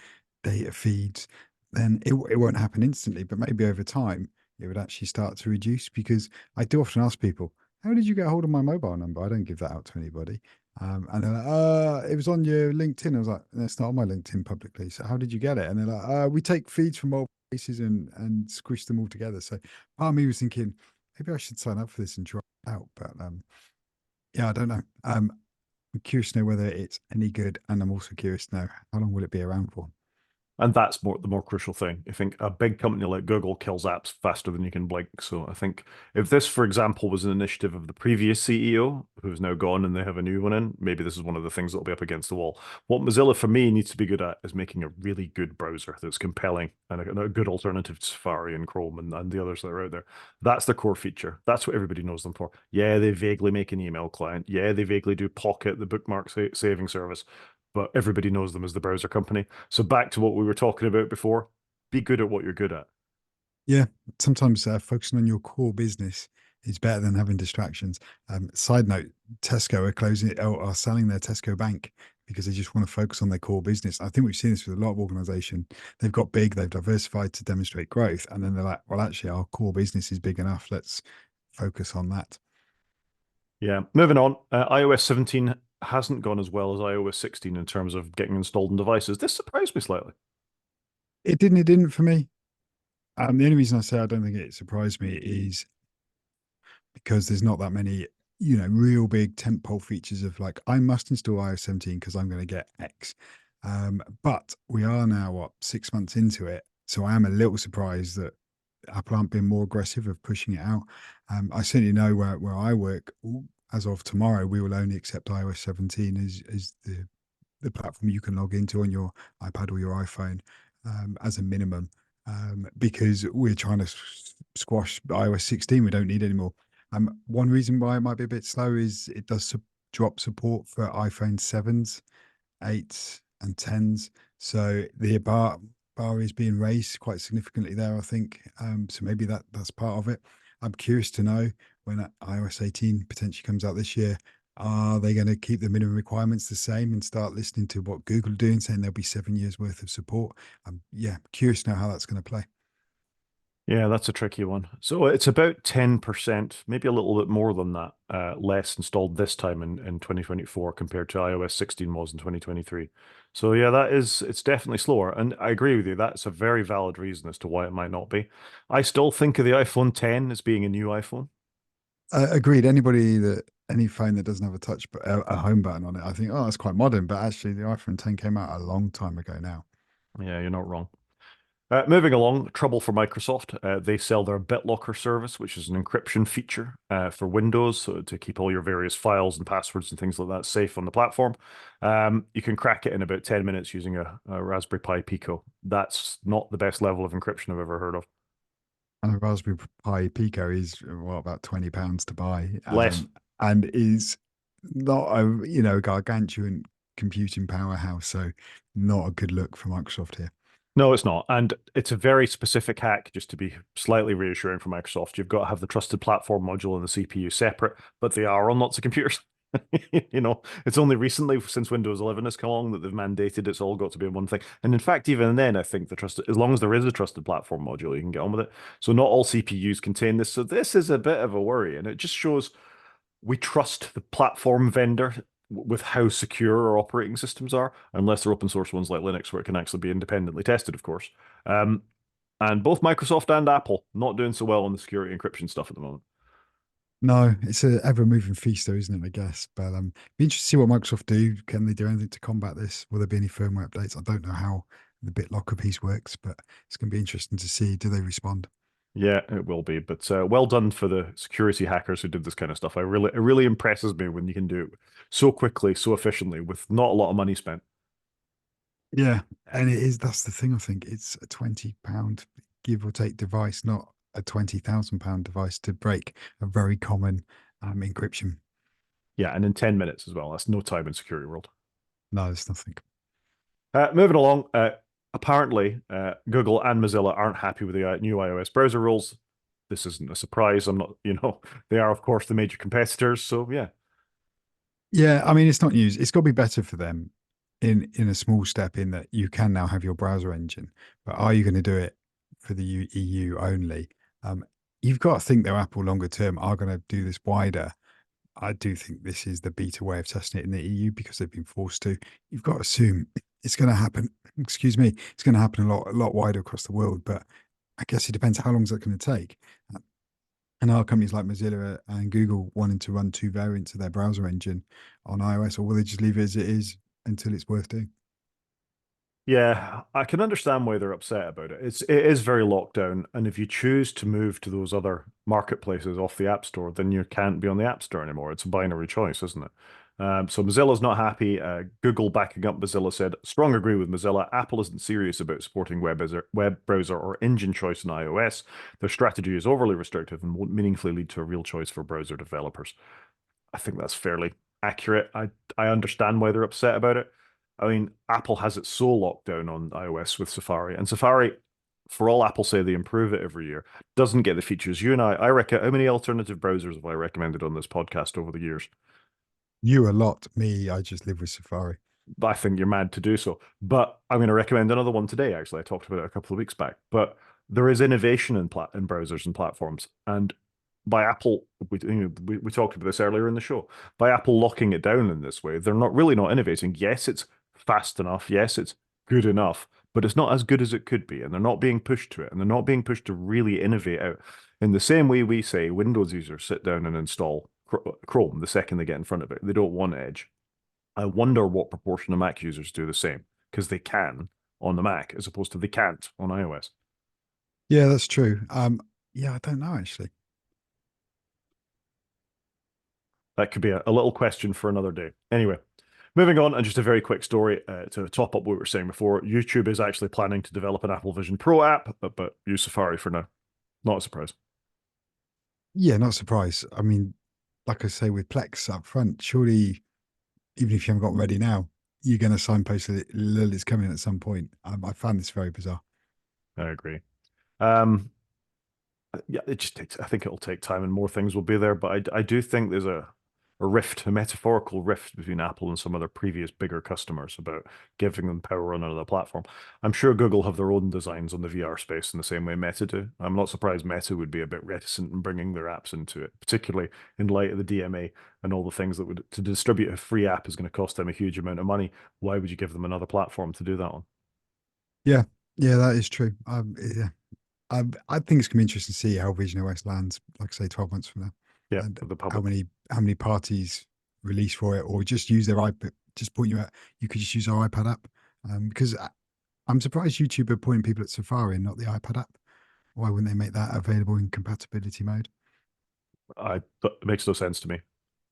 data feeds, then it won't happen instantly, but maybe over time it would actually start to reduce because I do often ask people, how did you get hold of my mobile number? I don't give that out to anybody. And they're like, it was on your LinkedIn. I was like, that's not on my LinkedIn publicly. So how did you get it? And they're like, we take feeds from mobile places and squish them all together. So part of me was thinking, maybe I should sign up for this and try it out. But yeah, I don't know. I'm curious to know whether it's any good, and I'm also curious to know how long will it be around for. And that's the more crucial thing. I think a big company like Google kills apps faster than you can blink. So I think if this, for example, was an initiative of the previous CEO who's now gone and they have a new one in, maybe this is one of the things that'll be up against the wall. What Mozilla for me needs to be good at is making a really good browser that's compelling and a good alternative to Safari and Chrome and the others that are out there. That's the core feature. That's what everybody knows them for. Yeah, they vaguely make an email client. Yeah, they vaguely do Pocket, the bookmark saving service, but everybody knows them as the browser company. So back to what we were talking about before, be good at what you're good at. Yeah, sometimes focusing on your core business is better than having distractions. Side note: Tesco are closing it or are selling their Tesco Bank because they just want to focus on their core business. I think we've seen this with a lot of organization. They've got big, they've diversified to demonstrate growth, and then they're like, well, actually, our core business is big enough. Let's focus on that. Yeah. Moving on, iOS 17 hasn't gone as well as iOS 16 in terms of getting installed on devices. This surprised me slightly. It didn't for me. The only reason I say I don't think it surprised me is because there's not that many, real big tentpole features of like, I must install iOS 17 because I'm going to get X. But we are now, what, 6 months into it. So I am a little surprised that Apple aren't being more aggressive of pushing it out. I certainly know where I work, as of tomorrow, we will only accept iOS 17 as the platform you can log into on your iPad or your iPhone as a minimum, because we're trying to squash iOS 16. We don't need any more. One reason why it might be a bit slow is it does drop support for iPhone 7s, 8s, and 10s. So the bar, bar is being raised quite significantly there, I think. So maybe that's part of it. I'm curious to know when iOS 18 potentially comes out this year, are they going to keep the minimum requirements the same and start listening to what Google are doing, saying there'll be 7 years worth of support? I'm yeah, curious to know how that's going to play. Yeah, that's a tricky one. So it's about 10%, maybe a little bit more than that, less installed this time in 2024 compared to iOS 16 was in 2023. So yeah, it's definitely slower. And I agree with you. That's a very valid reason as to why it might not be. I still think of the iPhone 10 as being a new iPhone. Agreed. Any phone that doesn't have a touch but a home button on it, I think, oh, that's quite modern. But actually, the iPhone 10 came out a long time ago now. Yeah, you're not wrong. Moving along, trouble for Microsoft. They sell their BitLocker service, which is an encryption feature for Windows, so to keep all your various files and passwords and things like that safe on the platform. You can crack it in about 10 minutes using a Raspberry Pi Pico. That's not the best level of encryption I've ever heard of. And a Raspberry Pi Pico is what about £20 to buy, Less. and is not a gargantuan computing powerhouse. So not a good look for Microsoft here. No, it's not. And it's a very specific hack, just to be slightly reassuring for Microsoft. You've got to have the trusted platform module and the CPU separate, but they are on lots of computers. It's only recently since Windows 11 has come along that they've mandated it's all got to be in one thing. And in fact, even then, I think the trusted, as long as there is a trusted platform module, you can get on with it. So not all CPUs contain this. So this is a bit of a worry, and it just shows we trust the platform vendor with how secure our operating systems are, unless they're open source ones like Linux, where it can actually be independently tested, of course. And both Microsoft and Apple not doing so well on the security encryption stuff at the moment. No, it's a ever moving feast, though, isn't it? I guess. But be interested to see what Microsoft do. Can they do anything to combat this? Will there be any firmware updates? I don't know how the BitLocker piece works, but it's going to be interesting to see. Do they respond? Yeah, it will be. But well done for the security hackers who did this kind of stuff. It really impresses me when you can do it so quickly, so efficiently, with not a lot of money spent. Yeah, and it is. That's the thing. I think it's a £20 give or take device, not a £20,000 device to break a very common encryption. Yeah, and in 10 minutes as well. That's no time in security world. No, it's nothing. Moving along, apparently Google and Mozilla aren't happy with the new iOS browser rules. This isn't a surprise. I'm not, they are, of course, the major competitors. So, yeah. Yeah, I mean, it's not news. It's got to be better for them in a small step in that you can now have your browser engine, but are you going to do it for the EU only? Um, you've got to think though, Apple longer term are going to do this wider. I do think this is the beta way of testing it in the EU because they've been forced to. You've got to assume it's going to happen. Excuse me, it's going to happen a lot wider across the world, but I guess it depends how long is that going to take. And are companies like Mozilla and Google wanting to run two variants of their browser engine on iOS, or will they just leave it as it is until it's worth doing? Yeah, I can understand why they're upset about it. It is very locked down, and if you choose to move to those other marketplaces off the App Store, then you can't be on the App Store anymore. It's a binary choice, isn't it? So Mozilla's not happy. Google backing up Mozilla said, strong agree with Mozilla. Apple isn't serious about supporting web browser or engine choice in iOS. Their strategy is overly restrictive and won't meaningfully lead to a real choice for browser developers. I think that's fairly accurate. I understand why they're upset about it. I mean, Apple has it so locked down on iOS with Safari, and Safari, for all Apple say they improve it every year, doesn't get the features. You and I reckon, how many alternative browsers have I recommended on this podcast over the years? You a lot, me, I just live with Safari. I think you're mad to do so. But I'm going to recommend another one today, actually. I talked about it a couple of weeks back. But there is innovation in browsers and platforms. And by Apple, we talked about this earlier in the show. By Apple locking it down in this way, they're not innovating. Yes, it's fast enough. Yes, it's good enough, but it's not as good as it could be. And they're not being pushed to it. And they're not being pushed to really innovate out. In the same way we say Windows users sit down and install Chrome the second they get in front of it. They don't want Edge. I wonder what proportion of Mac users do the same because they can on the Mac as opposed to they can't on iOS. Yeah, that's true. Yeah, I don't know actually. That could be a little question for another day. Anyway, moving on, and just a very quick story to top up what we were saying before. YouTube is actually planning to develop an Apple Vision Pro app, but use Safari for now. Not a surprise. Yeah, not surprised. I mean, like I say with Plex up front, surely even if you haven't got ready now, you're going to signpost that it's coming at some point. I found this very bizarre. I agree. Um, yeah, it just takes, I think it'll take time and more things will be there. But I do think there's a rift, a metaphorical rift between Apple and some of their previous bigger customers about giving them power on another platform. I'm sure Google have their own designs on the VR space in the same way Meta do. I'm not surprised Meta would be a bit reticent in bringing their apps into it, particularly in light of the DMA and all the things that would, to distribute a free app is going to cost them a huge amount of money. Why would you give them another platform to do that on? Yeah, yeah, that is true. Yeah, I think it's gonna be interesting to see how Vision OS lands, like I say, 12 months from now, Yeah, and with the how public. many parties release for it, or just use their iPad. Just point you out, you could just use our iPad app, because I'm surprised YouTube are pointing people at Safari and not the iPad app. Why wouldn't they make that available in compatibility mode? It makes no sense to me.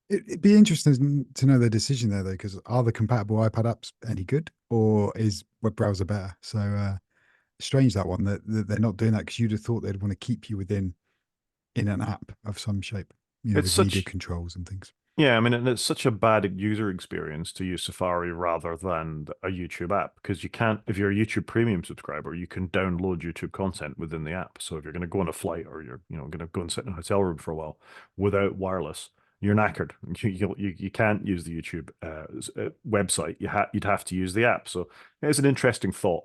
It'd be interesting to know their decision there, though, because are the compatible iPad apps any good, or is web browser better? So strange that one that they're not doing that, because you'd have thought they'd want to keep you within in an app of some shape, It's with media such controls and things. Yeah, I mean, and it's such a bad user experience to use Safari rather than a YouTube app because you can't, if you're a YouTube Premium subscriber, you can download YouTube content within the app. So if you're going to go on a flight or you're, going to go and sit in a hotel room for a while without wireless, you're knackered. You can't use the YouTube website. You'd have to use the app. So it's an interesting thought.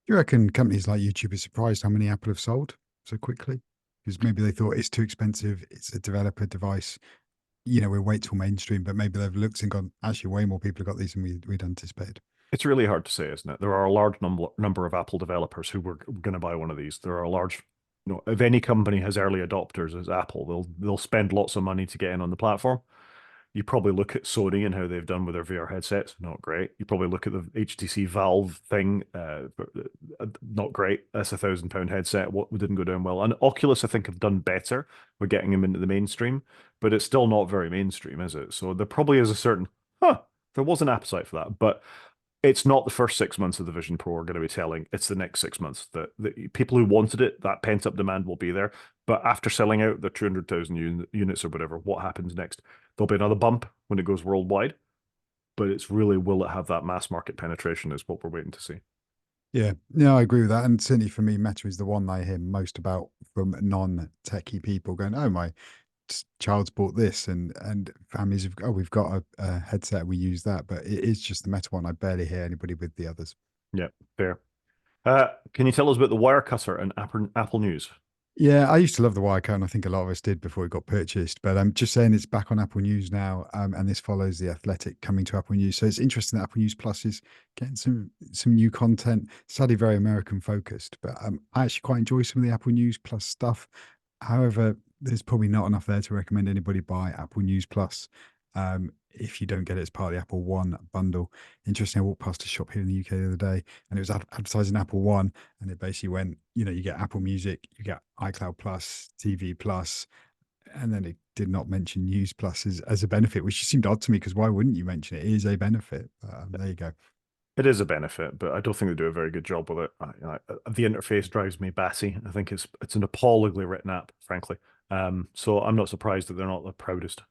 Do you reckon companies like YouTube are surprised how many Apple have sold so quickly? Because maybe they thought it's too expensive, it's a developer device, we'll wait till mainstream, but maybe they've looked and gone, actually, way more people have got these than we'd anticipated. It's really hard to say, isn't it? There are a large number of Apple developers who were going to buy one of these. There are a large, if any company has early adopters as Apple, they'll spend lots of money to get in on the platform. You probably look at Sony and how they've done with their VR headsets, not great. You probably look at the HTC Valve thing, not great. That's £1,000 headset. What didn't go down well. And Oculus, I think, have done better with getting them into the mainstream, but it's still not very mainstream, is it? So there probably is a certain, there was an appetite for that, but it's not the first 6 months of the Vision Pro are going to be telling. It's the next 6 months. The people who wanted it, that pent up demand will be there. But after selling out the 200,000 units or whatever, what happens next? There'll be another bump when it goes worldwide. But it's really, will it have that mass market penetration is what we're waiting to see. Yeah, no, I agree with that. And certainly for me, Meta is the one I hear most about from non-techie people going, oh, my child's bought this, and families have, oh, we've got a headset, we use that. But it is just the Meta one. I barely hear anybody with the others. Yeah, fair. Can you tell us about the Wirecutter and Apple News? Yeah, I used to love the Wirecard, and I think a lot of us did before it got purchased. But I'm just saying it's back on Apple News now, and this follows The Athletic coming to Apple News. So it's interesting that Apple News Plus is getting some new content. Sadly, very American focused, but I actually quite enjoy some of the Apple News Plus stuff. However, there's probably not enough there to recommend anybody buy Apple News Plus. If you don't get it as part of the Apple One bundle. Interesting, I walked past a shop here in the UK the other day, and it was advertising Apple One, and it basically went, you get Apple Music, you get iCloud Plus, TV Plus, and then it did not mention News Plus as a benefit, which just seemed odd to me, because why wouldn't you mention it? It is a benefit. There you go. It is a benefit, but I don't think they do a very good job with it. The interface drives me batty. I think it's an appallingly written app, frankly. So I'm not surprised that they're not the proudest.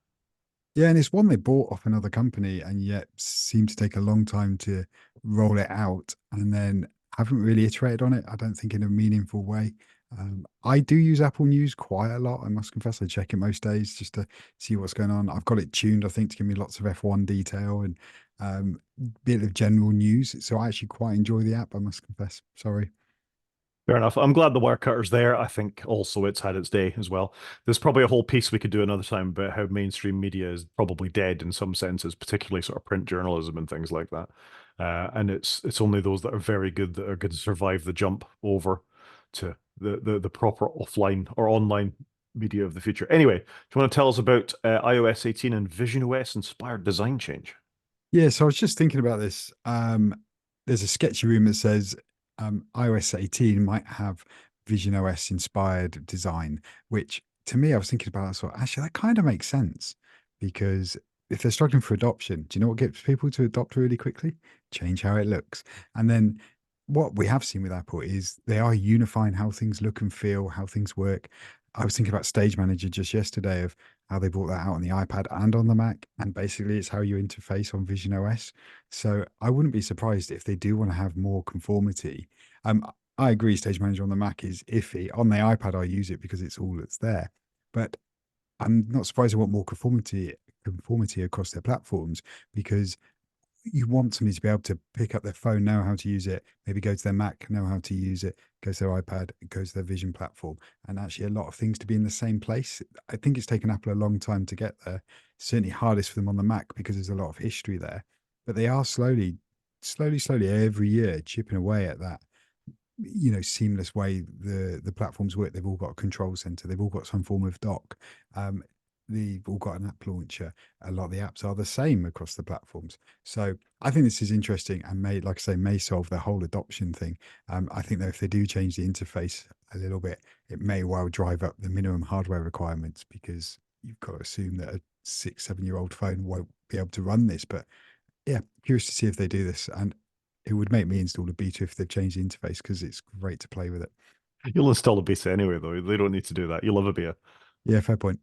Yeah, and it's one they bought off another company and yet seemed to take a long time to roll it out, and then haven't really iterated on it, I don't think, in a meaningful way. I do use Apple News quite a lot, I must confess. I check it most days just to see what's going on. I've got it tuned, I think, to give me lots of F1 detail and bit of general news. So I actually quite enjoy the app, I must confess. Sorry. Fair enough. I'm glad the Wirecutter's there. I think also it's had its day as well. There's probably a whole piece we could do another time about how mainstream media is probably dead in some senses, particularly sort of print journalism and things like that. And it's only those that are very good that are going to survive the jump over to the proper offline or online media of the future. Anyway, do you want to tell us about iOS 18 and Vision OS inspired design change? Yeah, so I was just thinking about this. There's a sketchy room that says iOS 18 might have Vision OS inspired design, which to me, I was thinking about, so actually, that kind of makes sense, because if they're struggling for adoption, do you know what gets people to adopt really quickly? Change how it looks. And then what we have seen with Apple is they are unifying how things look and feel, how things work. I was thinking about Stage Manager just yesterday, of how they brought that out on the iPad and on the Mac. And basically, it's how you interface on Vision OS. So I wouldn't be surprised if they do want to have more conformity. I agree, Stage Manager on the Mac is iffy. On the iPad, I use it because it's all that's there. But I'm not surprised they want more conformity across their platforms because you want somebody to be able to pick up their phone, know how to use it, maybe go to their Mac, know how to use it, go to their iPad, go to their Vision platform, and actually a lot of things to be in the same place. I think it's taken Apple a long time to get there. Certainly hardest for them on the Mac because there's a lot of history there, but they are slowly every year chipping away at that seamless way the platforms work. They've all got a control center, they've all got some form of dock, um they've all got an app launcher. A lot of the apps are the same across the platforms, so I think this is interesting and may, like I say, may solve the whole adoption thing. I think that if they do change the interface a little bit, it may well drive up the minimum hardware requirements because you've got to assume that a 6 7 year old phone won't be able to run this. But yeah, curious to see if they do this, and it would make me install a beta if they've changed the interface because it's great to play with it. You'll install a beta anyway, though. They don't need to do that. You'll have a beta. Yeah, fair point.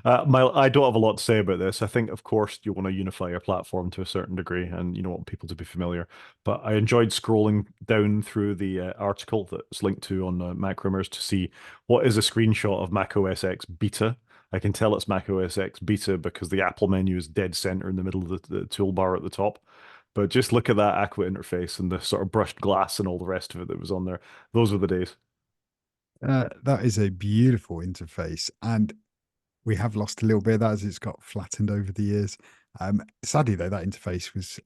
I don't have a lot to say about this. I think, of course, you want to unify your platform to a certain degree, and you don't want people to be familiar. But I enjoyed scrolling down through the article that's linked to on Mac Rumors to see what is a screenshot of Mac OS X Beta. I can tell it's Mac OS X Beta because the Apple menu is dead center in the middle of the toolbar at the top. But just look at that Aqua interface and the sort of brushed glass and all the rest of it that was on there. Those were the days. That is a beautiful interface, and we have lost a little bit of that as it's got flattened over the years. Sadly, though, that interface was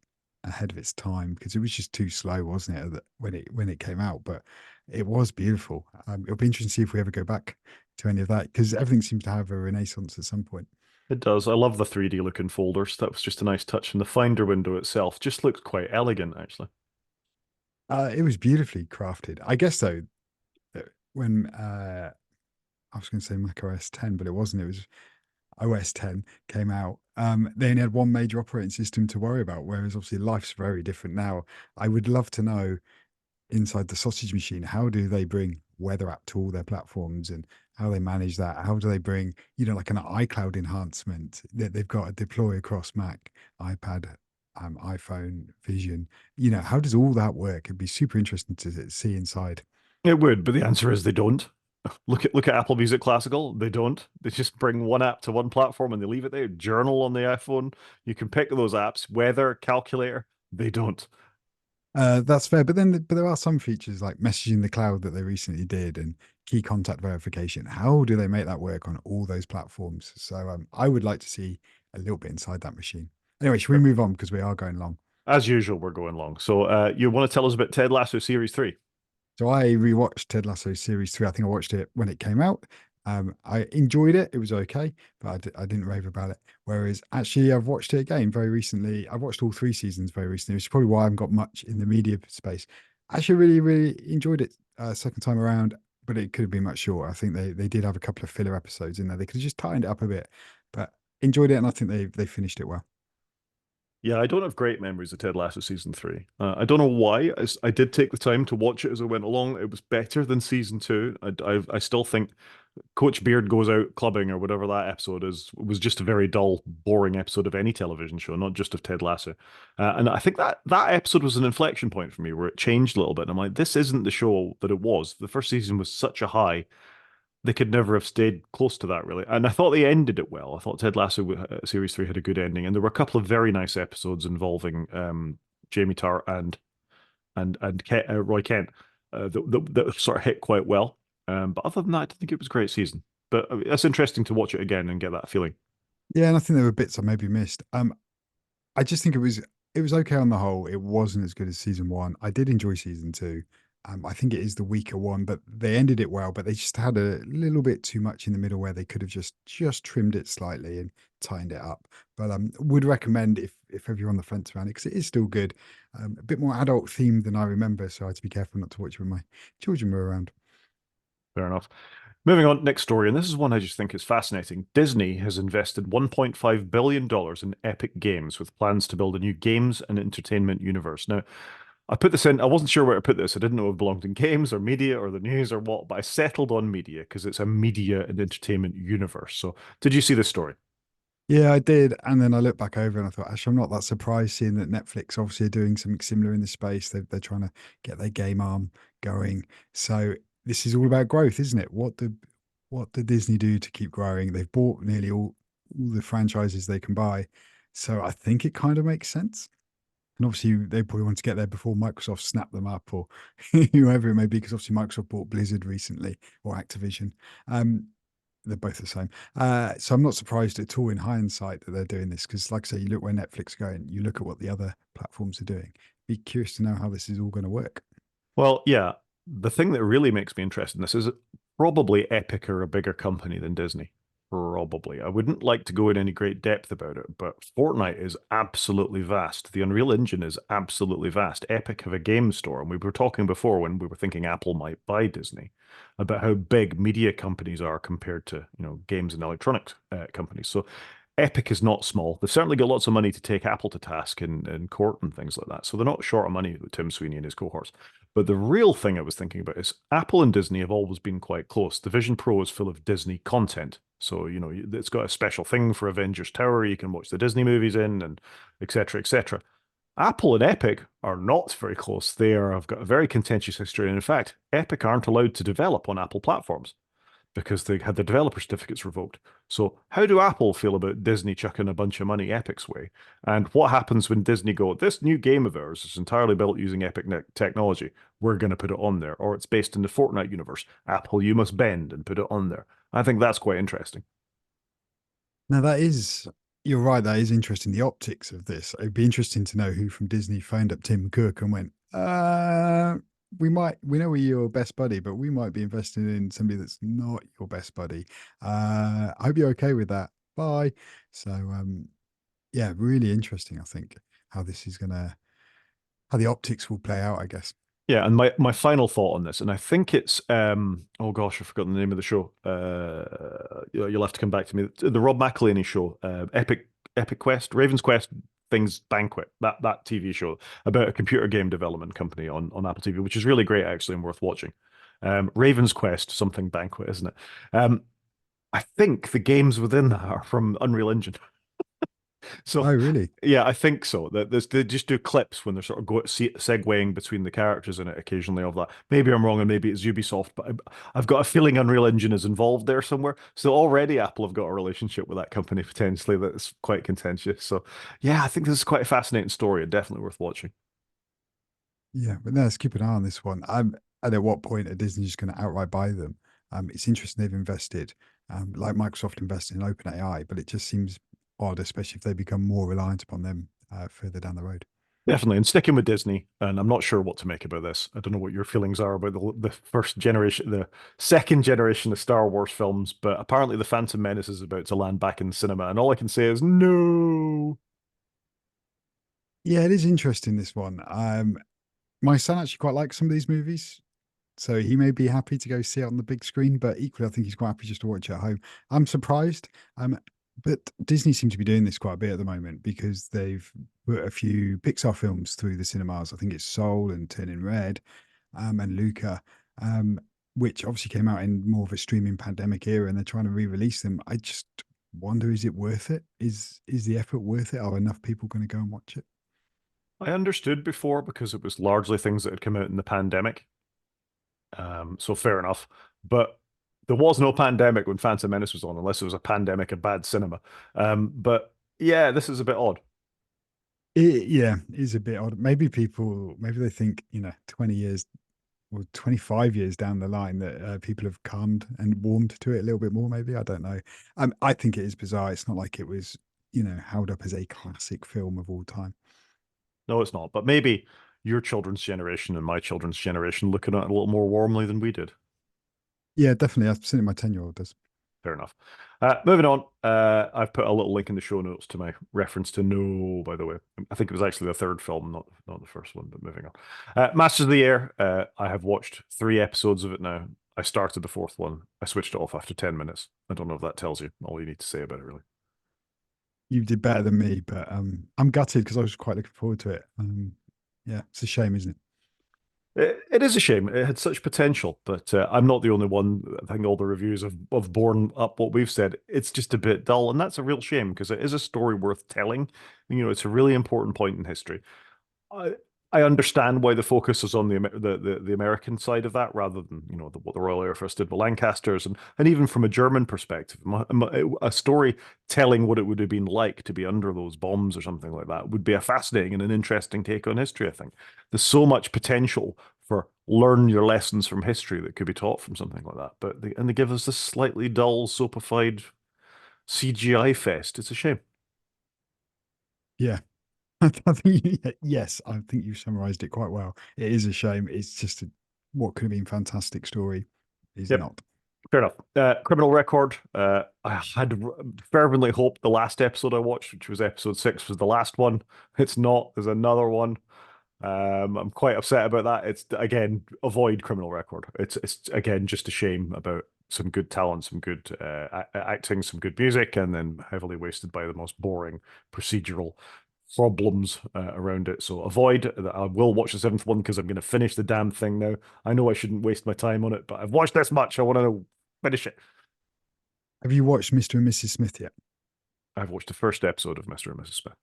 ahead of its time because it was just too slow, wasn't it, when it came out? But it was beautiful. It'll be interesting to see if we ever go back to any of that because everything seems to have a renaissance at some point. It does. I love the 3D looking folders. That was just a nice touch. And the Finder window itself just looks quite elegant, actually. It was beautifully crafted. I guess though, when I was going to say Mac OS 10, but it wasn't. It was OS 10 came out. They only had one major operating system to worry about, whereas obviously life's very different now. I would love to know inside the sausage machine, how do they bring weather app to all their platforms and how they manage that? How do they bring, like an iCloud enhancement that they've got to deploy across Mac, iPad, iPhone, Vision? How does all that work? It'd be super interesting to see inside. It would, but the answer is they don't. Look at Apple Music Classical. They don't. They just bring one app to one platform and they leave it there. Journal on the iPhone. You can pick those apps. Weather, calculator. They don't. That's fair, but there are some features like messaging the cloud that they recently did and key contact verification. How do they make that work on all those platforms? So I would like to see a little bit inside that machine. Anyway, should we move on because we are going long? As usual, we're going long. So you want to tell us about Ted Lasso Series 3? So I rewatched Ted Lasso series 3. I think I watched it when it came out. I enjoyed it. It was okay, but I didn't rave about it. Whereas actually, I've watched it again very recently. I've watched all 3 seasons very recently, which is probably why I haven't got much in the media space. Actually, really, really enjoyed it second time around, but it could have been much shorter. I think they did have a couple of filler episodes in there. They could have just tightened it up a bit, but enjoyed it, and I think they finished it well. Yeah, I don't have great memories of Ted Lasso season 3. I don't know why. I did take the time to watch it as I went along. It was better than season 2. I still think Coach Beard goes out clubbing or whatever that episode is was just a very dull, boring episode of any television show, not just of Ted Lasso. And I think that episode was an inflection point for me where it changed a little bit. And I'm like, this isn't the show that it was. The first season was such a high. They could never have stayed close to that, really. And I thought they ended it well. I thought Ted Lasso Series 3 had a good ending. And there were a couple of very nice episodes involving Jamie Tarr and Roy Kent that sort of hit quite well. But other than that, I don't think it was a great season. But it's interesting to watch it again and get that feeling. Yeah, and I think there were bits I maybe missed. I just think it was okay on the whole. It wasn't as good as season one. I did enjoy season two. I think it is the weaker one, but they ended it well. But they just had a little bit too much in the middle where they could have just trimmed it slightly and tightened it up. But would recommend if ever you're on the fence around it because it is still good. A bit more adult themed than I remember, so I had to be careful not to watch it when my children were around. Fair enough. Moving on, next story, and this is one I just think is fascinating. Disney has invested $1.5 billion in Epic Games with plans to build a new games and entertainment universe. Now, I put this in. I wasn't sure where to put this. I didn't know if it belonged in games or media or the news or what, but I settled on media because it's a media and entertainment universe. So, did you see this story? Yeah, I did. And then I looked back over and I thought, actually, I'm not that surprised seeing that Netflix obviously are doing something similar in this space. They're trying to get their game arm going. So this is all about growth, isn't it? What did Disney do to keep growing? They've bought nearly all the franchises they can buy. So I think it kind of makes sense. And obviously, they probably want to get there before Microsoft snap them up or whoever it may be, because obviously Microsoft bought Blizzard recently or Activision. Um, they're both the same. So I'm not surprised at all in hindsight that they're doing this because, like I say, you look where Netflix are going, you look at what the other platforms are doing. Be curious to know how this is all going to work. Well, yeah, the thing that really makes me interested in this is probably Epic are a bigger company than Disney. Probably. I wouldn't like to go in any great depth about it, but Fortnite is absolutely vast. The Unreal Engine is absolutely vast. Epic have a game store, and we were talking before when we were thinking Apple might buy Disney about how big media companies are compared to, games and electronics companies. So Epic is not small. They've certainly got lots of money to take Apple to task in court and things like that. So they're not short of money with Tim Sweeney and his cohorts. But the real thing I was thinking about is Apple and Disney have always been quite close. The Vision Pro is full of Disney content. So, it's got a special thing for Avengers Tower you can watch the Disney movies in and et cetera, et cetera. Apple and Epic are not very close. Have got a very contentious history. And in fact, Epic aren't allowed to develop on Apple platforms because they had the developer certificates revoked. So, how do Apple feel about Disney chucking a bunch of money Epic's way? And what happens when Disney go, this new game of ours is entirely built using Epic technology. We're going to put it on there. Or it's based in the Fortnite universe. Apple, you must bend and put it on there. I think that's quite interesting. Now, you're right, that is interesting. The optics of this. It'd be interesting to know who from Disney phoned up Tim Cook and went, we know we're your best buddy, but we might be investing in somebody that's not your best buddy. I hope you're okay with that. Bye. So, yeah, really interesting, I think, how this is how the optics will play out, I guess. Yeah, and my final thought on this, and I think it's oh gosh, I've forgotten the name of the show. You'll have to come back to me. The Rob McElhenney show, Epic Quest, Raven's Quest Things Banquet, that TV show about a computer game development company on Apple TV, which is really great actually and worth watching. Raven's Quest something banquet, isn't it? I think the games within that are from Unreal Engine. So, Oh, really? yeah, I think so. That they just do clips when they're sort of segueing between the characters in it occasionally of that. Maybe I'm wrong, and maybe it's Ubisoft, but I've got a feeling Unreal Engine is involved there somewhere. So already Apple have got a relationship with that company potentially that's quite contentious. So yeah, I think this is quite a fascinating story and definitely worth watching. Yeah, but no, let's keep an eye on this one. And at what point are Disney just going to outright buy them? It's interesting they've invested, like Microsoft invested in OpenAI, but it just seems odd, especially if they become more reliant upon them further down the road. Definitely, and sticking with Disney, and I'm not sure what to make about this. I don't know what your feelings are about the first generation, the second generation of Star Wars films, but apparently the Phantom Menace is about to land back in the cinema, and all I can say is no. Yeah, it is interesting, this one. My son actually quite likes some of these movies. So he may be happy to go see it on the big screen, but equally, I think he's quite happy just to watch it at home. I'm surprised. But Disney seem to be doing this quite a bit at the moment because they've put a few Pixar films through the cinemas. I think it's Soul and Turning Red, and Luca, um, which obviously came out in more of a streaming pandemic era, and they're trying to re-release them. I just wonder, is it worth it? Is the effort worth it? Are enough people going to go and watch it? I understood before because it was largely things that had come out in the pandemic. So fair enough. But there was no pandemic when Phantom Menace was on, unless it was a pandemic of bad cinema. But yeah, this is a bit odd. Yeah, it is a bit odd. Maybe they think, 20 years or 25 years down the line that people have calmed and warmed to it a little bit more, maybe. I don't know. I think it is bizarre. It's not like it was, held up as a classic film of all time. No, it's not. But maybe your children's generation and my children's generation look at it a little more warmly than we did. Yeah, definitely. I've seen it, my 10-year-old does. Fair enough. Moving on, I've put a little link in the show notes to my reference to No, by the way. I think it was actually the third film, not the first one, but moving on. Masters of the Air, I have watched 3 episodes of it now. I started the fourth one. I switched it off after 10 minutes. I don't know if that tells you all you need to say about it, really. You did better than me, but I'm gutted because I was quite looking forward to it. Yeah, it's a shame, isn't it? It is a shame. It had such potential, but I'm not the only one. I think all the reviews have borne up what we've said. It's just a bit dull, and that's a real shame because it is a story worth telling. You know, it's a really important point in history. I I understand why the focus is on the American side of that rather than what the Royal Air Force did with Lancasters and even from a German perspective, a story telling what it would have been like to be under those bombs or something like that would be a fascinating and an interesting take on history. I think there's so much potential for learn your lessons from history that could be taught from something like that, but they give us this slightly dull, soapified CGI fest. It's a shame. Yeah. I think yes, I think you summarized it quite well. It is a shame. It's just what could have been a fantastic story is Yep. not. Fair enough. Criminal Record. I had fervently hoped the last episode I watched, which was episode 6, was the last one. It's not. There's another one. I'm quite upset about that. It's again avoid Criminal Record. It's again just a shame about some good talent, some good acting, some good music, and then heavily wasted by the most boring procedural problems around it. So avoid. I will watch the 7th one because I'm going to finish the damn thing now. I know I shouldn't waste my time on it, but I've watched this much. I want to finish it. Have you watched Mr. and Mrs. Smith yet? I've watched the first episode of Mr. and Mrs. Smith.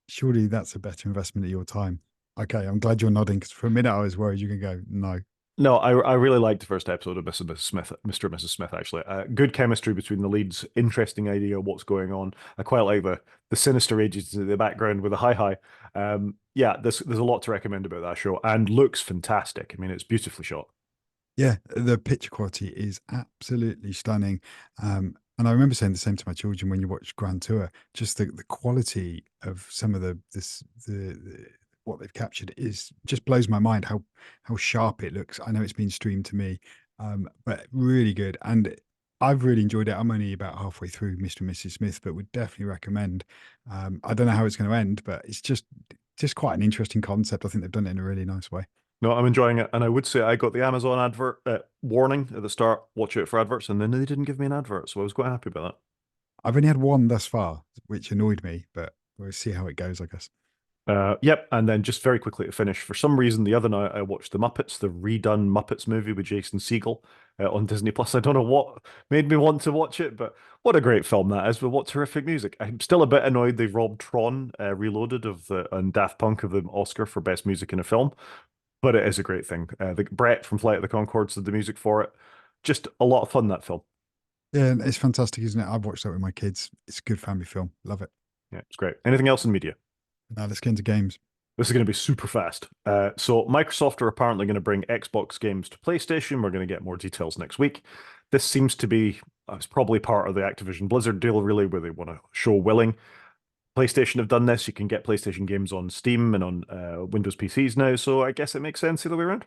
Surely that's a better investment of your time. Okay, I'm glad you're nodding because for a minute I was worried you can go, no. No, I really liked the first episode of Mrs. Smith, Mr. and Mrs. Smith, actually. Good chemistry between the leads, interesting idea of what's going on. I quite like the sinister agents in the background with a hi-hi. Yeah, there's a lot to recommend about that show and looks fantastic. I mean, it's beautifully shot. Yeah, the picture quality is absolutely stunning. And I remember saying the same to my children when you watch Grand Tour, just the quality of some of the what they've captured is just blows my mind how sharp it looks. I know it's been streamed to me, but really good. And I've really enjoyed it. I'm only about halfway through Mr. and Mrs. Smith, but would definitely recommend. I don't know how it's going to end, but it's just quite an interesting concept. I think they've done it in a really nice way. No, I'm enjoying it, and I would say I got the Amazon advert warning at the start, watch out for adverts, and then they didn't give me an advert, so I was quite happy about I've only had one thus far, which annoyed me, but we'll see how it goes, I guess. that. Yep, and then just very quickly to finish, for some reason the other night I watched the Muppets, the redone Muppets movie with Jason Segel on Disney Plus. I don't know what made me want to watch it, but what a great film that is! But what terrific music! I'm still a bit annoyed they robbed Tron Reloaded of the and Daft Punk of the Oscar for Best Music in a Film, but it is a great thing. The Brett from Flight of the Conchords did the music for it. Just a lot of fun that film. Yeah, and it's fantastic, isn't it? I've watched that with my kids. It's a good family film. Love it. Yeah, it's great. Anything else in media? Now let's get into games. This is going to be super fast. So Microsoft are apparently going to bring Xbox games to PlayStation. We're going to get more details next week. This seems to be it's probably part of the Activision Blizzard deal, really, where they want to show willing. PlayStation have done this. You can get PlayStation games on Steam and on Windows PCs now, so I guess it makes sense the other way around.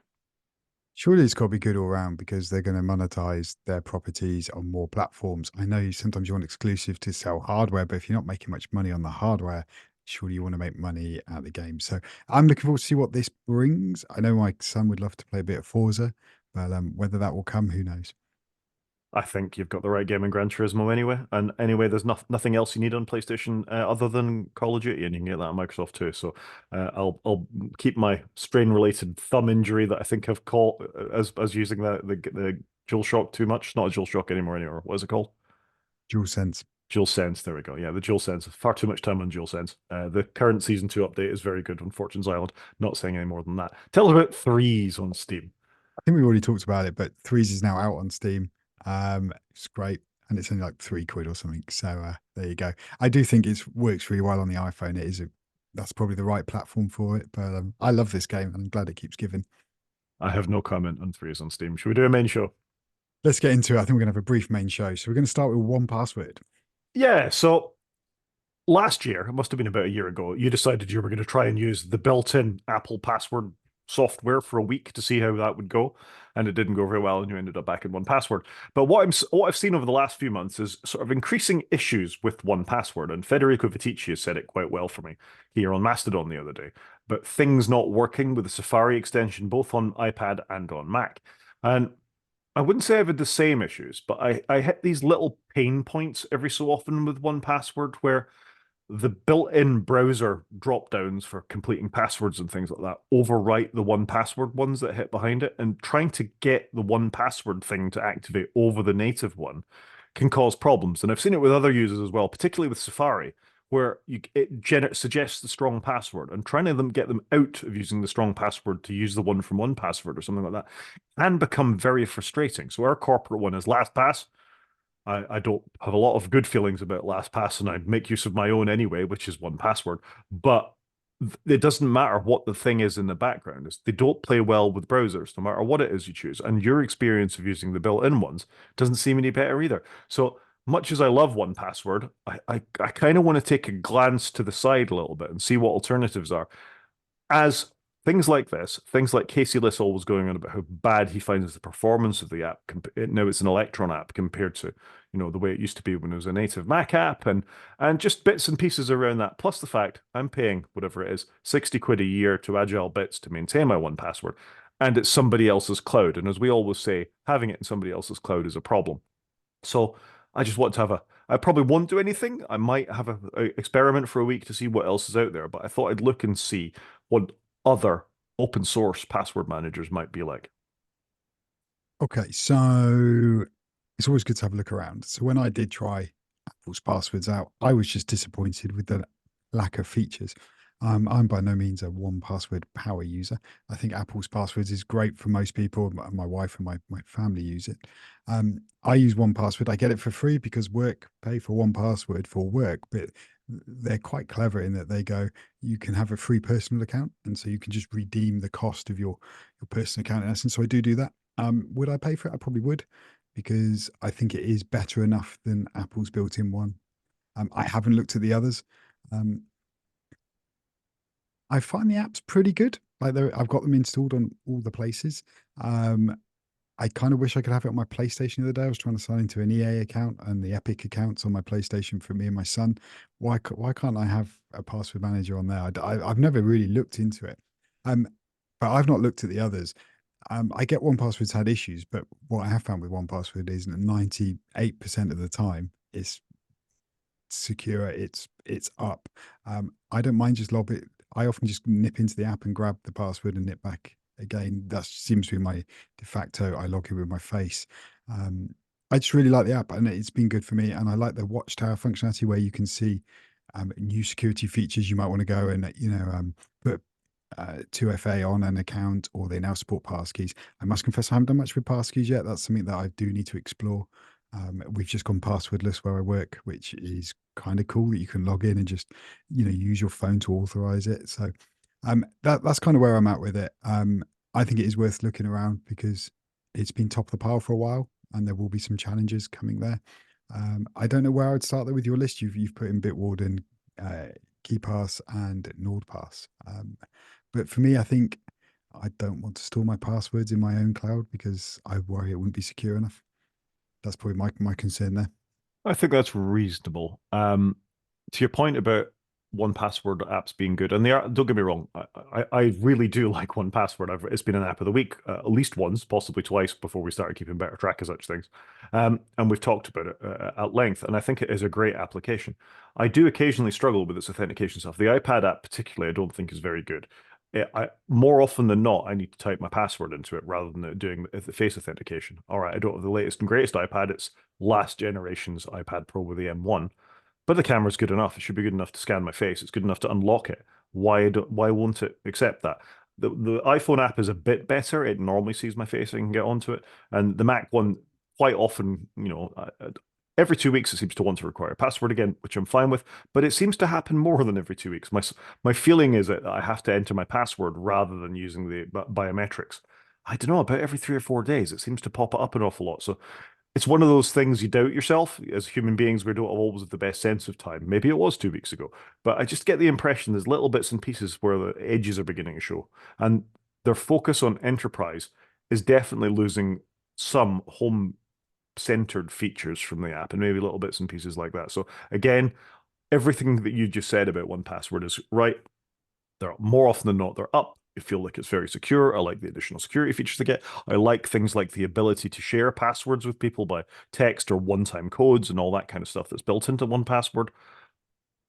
Surely it's got to be good all around because they're going to monetize their properties on more platforms. I know sometimes you want exclusive to sell hardware, but if you're not making much money on the hardware, surely you want to make money out of the game. So I'm looking forward to see what this brings. I know my son would love to play a bit of Forza, but whether that will come, who knows? I think you've got the right game in Gran Turismo anyway. And anyway, there's nothing else you need on PlayStation other than Call of Duty, and you can get that on Microsoft too. So I'll keep my strain-related thumb injury that I think I've caught as using the DualShock too much. It's not a DualShock anymore. What is it called? Dual sense. DualSense. There we go. Yeah, the DualSense. Far too much time on DualSense. The current season 2 update is very good on Fortune's Island. Not saying any more than that. Tell us about threes on Steam. I think we already talked about it, but Threes is now out on Steam. It's great, and it's only like £3 or something. So there you go. I do think it works really well on the iPhone. That's probably the right platform for it. But I love this game, and I'm glad it keeps giving. I have no comment on threes on Steam. Should we do a main show? Let's get into it. I think we're gonna have a brief main show. So we're gonna start with one password. Yeah, so last year, it must have been about a year ago, you decided you were going to try and use the built-in Apple password software for a week to see how that would go, and it didn't go very well, and you ended up back in one password. But what I've seen over the last few months is sort of increasing issues with one password, and Federico Viticci has said it quite well for me here on Mastodon the other day. But things not working with the Safari extension, both on iPad and on Mac. And I wouldn't say I've had the same issues, but I hit these little pain points every so often with one password where the built-in browser drop-downs for completing passwords and things like that overwrite the one password ones that hit behind it, and trying to get the one password thing to activate over the native one can cause problems. And I've seen it with other users as well, particularly with Safari, where it suggests the strong password, and trying to get them out of using the strong password to use the one from one password or something like that can become very frustrating. So our corporate one is LastPass. I don't have a lot of good feelings about LastPass, and I make use of my own anyway, which is one password. But it doesn't matter what the thing is in the background. They don't play well with browsers, no matter what it is you choose. And your experience of using the built-in ones doesn't seem any better either. So much as I love one password, I kind of want to take a glance to the side a little bit and see what alternatives are, as things like this, things like Casey Lissell was going on about how bad he finds the performance of the app. Now it's an Electron app compared to, the way it used to be when it was a native Mac app, and just bits and pieces around that. Plus the fact I'm paying whatever it is, 60 quid a year to Agile Bits to maintain my one password, and it's somebody else's cloud. And as we always say, having it in somebody else's cloud is a problem. So I just want to have a. I probably won't do anything. I might have a experiment for a week to see what else is out there, but I thought I'd look and see what other open source password managers might be like. Okay, so it's always good to have a look around. So when I did try Apple's passwords out, I was just disappointed with the lack of features. I'm by no means a one password power user. I think Apple's passwords is great for most people. My wife and my family use it. I use one password. I get it for free because work pay for one password for work, but they're quite clever in that they go, you can have a free personal account, and so you can just redeem the cost of your personal account in essence. So I do that. Would I pay for it? I probably would, because I think it is better enough than Apple's built-in one. I haven't looked at the others. Um, I find the apps pretty good. I've got them installed on all the places. Um, I kind of wish I could have it on my PlayStation the other day. I was trying to sign into an EA account and the Epic accounts on my PlayStation for me and my son. Why can't I have a password manager on there? I've never really looked into it. Um, but I've not looked at the others. I get one password's had issues, but what I have found with one password is that 98% of the time it's secure, it's up. I don't mind just lob it. I often just nip into the app and grab the password and nip back again. That seems to be my de facto. I log in with my face. Um, I just really like the app, and it's been good for me. And I like the Watchtower functionality where you can see new security features you might want to go and put 2FA on an account, or they now support passkeys. I must confess I haven't done much with passkeys yet. That's something that I do need to explore. We've just gone passwordless where I work, which is kind of cool that you can log in and just, use your phone to authorize it. So that's kind of where I'm at with it. I think it is worth looking around because it's been top of the pile for a while, and there will be some challenges coming there. I don't know where I'd start there with your list. You've put in Bitwarden, KeyPass, and NordPass. But for me, I think I don't want to store my passwords in my own cloud because I worry it wouldn't be secure enough. That's probably my concern there. I think that's reasonable. To your point about one password apps being good, and they are, don't get me wrong, I really do like one password. It's been an app of the week at least once, possibly twice before we started keeping better track of such things. And we've talked about it at length, and I think it is a great application. I do occasionally struggle with its authentication stuff. The iPad app particularly I don't think is very good. More often than not, I need to type my password into it rather than doing the face authentication. All right, I don't have the latest and greatest iPad. It's last generation's iPad Pro with the M1, but the camera's good enough. It should be good enough to scan my face. It's good enough to unlock it. Why won't it accept that? The iPhone app is a bit better. It normally sees my face. I can get onto it, and the Mac one quite often, every 2 weeks it seems to want to require a password again, which I'm fine with. But it seems to happen more than every 2 weeks. My feeling is that I have to enter my password rather than using the biometrics. I don't know, about every 3 or 4 days, it seems to pop it up an awful lot. So it's one of those things you doubt yourself. As human beings, we don't always have the best sense of time. Maybe it was 2 weeks ago, but I just get the impression there's little bits and pieces where the edges are beginning to show. And their focus on enterprise is definitely losing some home-centered features from the app and maybe little bits and pieces like that. So again, everything that you just said about one password is right. They're more often than not, they're up. I feel like it's very secure. I like the additional security features they get. I like things like the ability to share passwords with people by text or one-time codes and all that kind of stuff that's built into one password.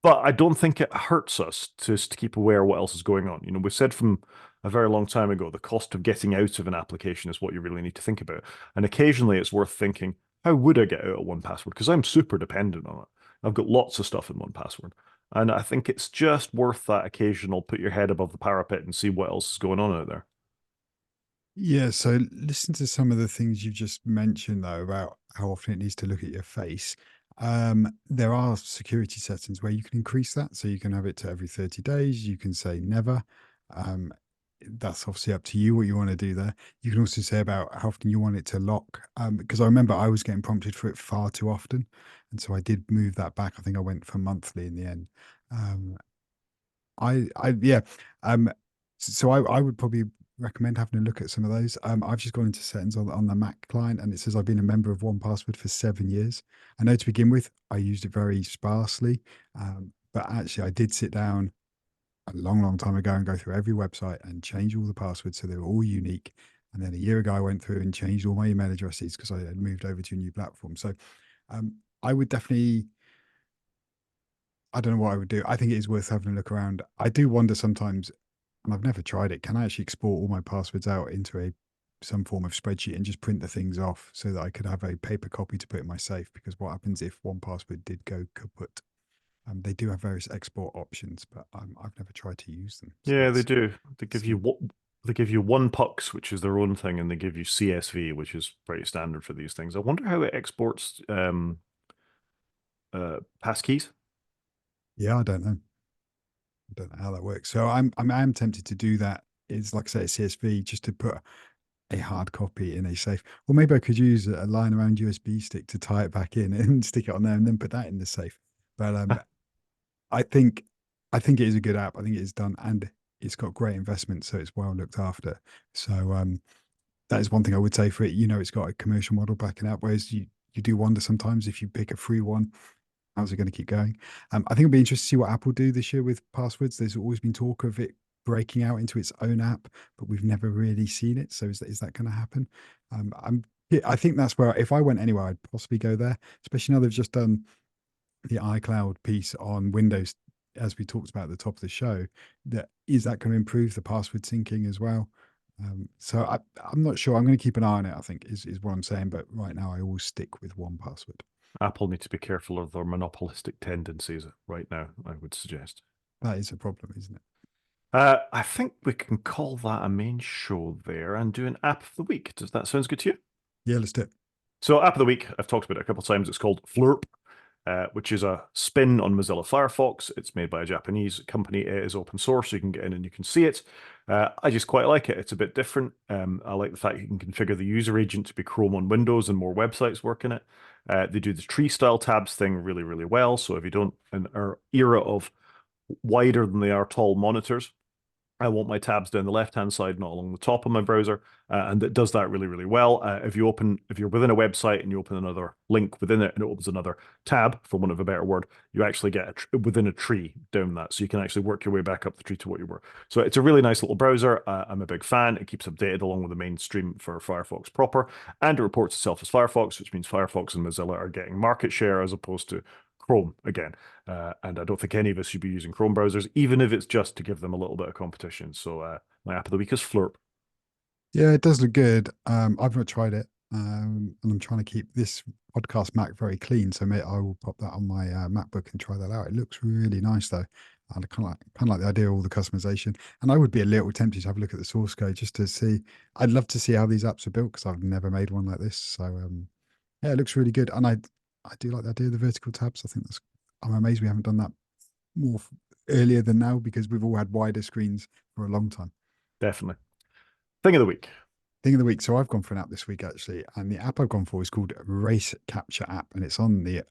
But I don't think it hurts us to keep aware of what else is going on. You know, we said from a very long time ago, the cost of getting out of an application is what you really need to think about. And occasionally it's worth thinking, how would I get out of 1Password? Because I'm super dependent on it. I've got lots of stuff in 1Password. And I think it's just worth that occasional put your head above the parapet and see what else is going on out there. Yeah, so listen to some of the things you've just mentioned though about how often it needs to look at your face. There are security settings where you can increase that. So you can have it to every 30 days. You can say never. Um, that's obviously up to you what you want to do there. You can also say about how often you want it to lock. Because I remember I was getting prompted for it far too often. And so I did move that back. I think I went for monthly in the end. Um, yeah. Um, so I would probably recommend having a look at some of those. I've just gone into settings on the Mac client, and it says I've been a member of 1Password for 7 years. I know to begin with, I used it very sparsely, but actually, I did sit down a long, long time ago and go through every website and change all the passwords so they were all unique. And then a year ago, I went through and changed all my email addresses because I had moved over to a new platform. So I would definitely I don't know what I would do. I think it is worth having a look around. I do wonder sometimes, and I've never tried it. Can I actually export all my passwords out into a some form of spreadsheet and just print the things off so that I could have a paper copy to put in my safe? Because what happens if 1Password did go kaput? They do have various export options, but I've never tried to use them. So Yeah, they let's do. They give you see. what they give you one pucks, which is their own thing, and they give you CSV, which is pretty standard for these things. I wonder how it exports passkeys. Yeah, I don't know. I don't know how that works. So I am tempted to do that. It's like I say, a CSV just to put a hard copy in a safe. Or maybe I could use a line around USB stick to tie it back in and stick it on there and then put that in the safe. But I think I think it is a good app. I think it is done and it's got great investment, so it's well looked after. So that is one thing I would say for it. You know, it's got a commercial model backing up, whereas you do wonder sometimes if you pick a free one, how's it going to keep going? I think it'll be interesting to see what Apple do this year with passwords. There's always been talk of it breaking out into its own app, but we've never really seen it. So is that going to happen? Yeah, I think that's where if I went anywhere, I'd possibly go there. Especially now they've just done the iCloud piece on Windows, as we talked about at the top of the show. That going to improve the password syncing as well? I'm not sure. I'm going to keep an eye on it. I think is what I'm saying. But right now, I always stick with 1Password. Apple need to be careful of their monopolistic tendencies right now, I would suggest. That is a problem, isn't it? I think we can call that a main show there and do an app of the week. Does that sound good to you? Yeah, let's do it. So, app of the week, I've talked about it a couple of times. It's called Flurp, which is a spin on Mozilla Firefox. It's made by a Japanese company. It is open source, so you can get in and you can see it. I just quite like it. It's a bit different. I like the fact you can configure the user agent to be Chrome on Windows and more websites work in it. They do the tree style tabs thing really, really well. So if you don't, in our era of wider than they are tall monitors, I want my tabs down the left-hand side, not along the top of my browser, and it does that really, really well. If you're within a website and you open another link within it, and it opens another tab, for want of a better word, you actually get within a tree down that, so you can actually work your way back up the tree to what you were. So it's a really nice little browser. I'm a big fan. It keeps updated along with the mainstream for Firefox proper, and it reports itself as Firefox, which means Firefox and Mozilla are getting market share as opposed to Chrome again. And I don't think any of us should be using Chrome browsers, even if it's just to give them a little bit of competition. So my app of the week is Flurp. Yeah, it does look good. I've not tried it, and I'm trying to keep this podcast Mac very clean. So mate, I will pop that on my MacBook and try that out. It looks really nice though. I kind of like the idea of all the customization, and I would be a little tempted to have a look at the source code just to see. I'd love to see how these apps are built because I've never made one like this. So yeah, it looks really good, and I do like the idea of the vertical tabs. I think that's. I'm amazed we haven't done that more earlier than now because we've all had wider screens for a long time. Definitely. Thing of the week. Thing of the week. So I've gone for an app this week actually, and the app I've gone for is called Race Capture app, and it's on the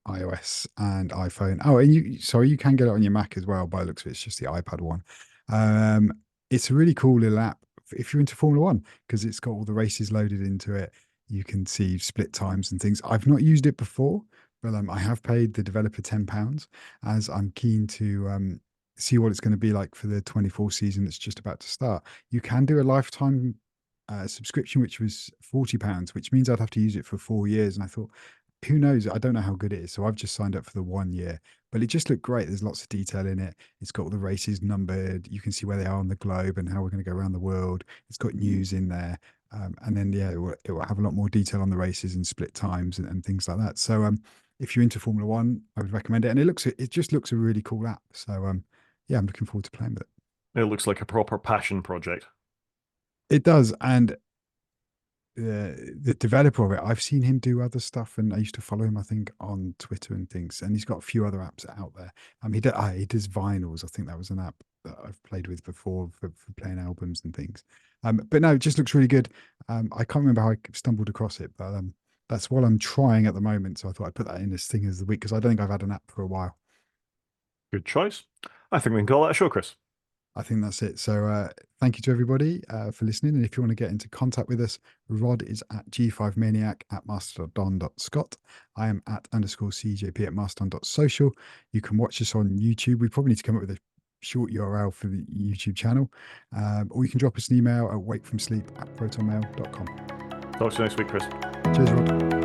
iOS and iPhone. Oh, and you can get it on your Mac as well. By the looks of it, it's just the iPad one. Um, it's a really cool little app if you're into Formula One because it's got all the races loaded into it. You can see split times and things. I've not used it before, but I have paid the developer £10 as I'm keen to see what it's going to be like for the 24 season that's just about to start. You can do a lifetime subscription, which was £40, which means I'd have to use it for 4 years. And I thought, who knows? I don't know how good it is. So I've just signed up for the 1 year. but it just looked great. There's lots of detail in it. It's got all the races numbered. You can see where they are on the globe and how we're going to go around the world. It's got news in there. And then, yeah, it will have a lot more detail on the races and split times and things like that. So, if you're into Formula One, I would recommend it. And it just looks a really cool app. So, yeah, I'm looking forward to playing with it. It looks like a proper passion project. It does. And the developer of it, I've seen him do other stuff, and I used to follow him, I think, on Twitter and things. And he's got a few other apps out there. He does vinyls. I think that was an app that I've played with before for playing albums and things. But no, it just looks really good. I can't remember how I stumbled across it, but that's what I'm trying at the moment. So I thought I'd put that in as thing as the week because I don't think I've had an app for a while. Good choice. I think we can call that a show, Chris. I think that's it. So thank you to everybody for listening. And if you want to get into contact with us, Rod is at G5Maniac at master.don.scott. I am at _CJP at mastodon.social. You can watch us on YouTube. We probably need to come up with a short URL for the YouTube channel. Or you can drop us an email at wakefromsleep@protonmail.com. Talk to you next week, Chris. Cheers, Rod.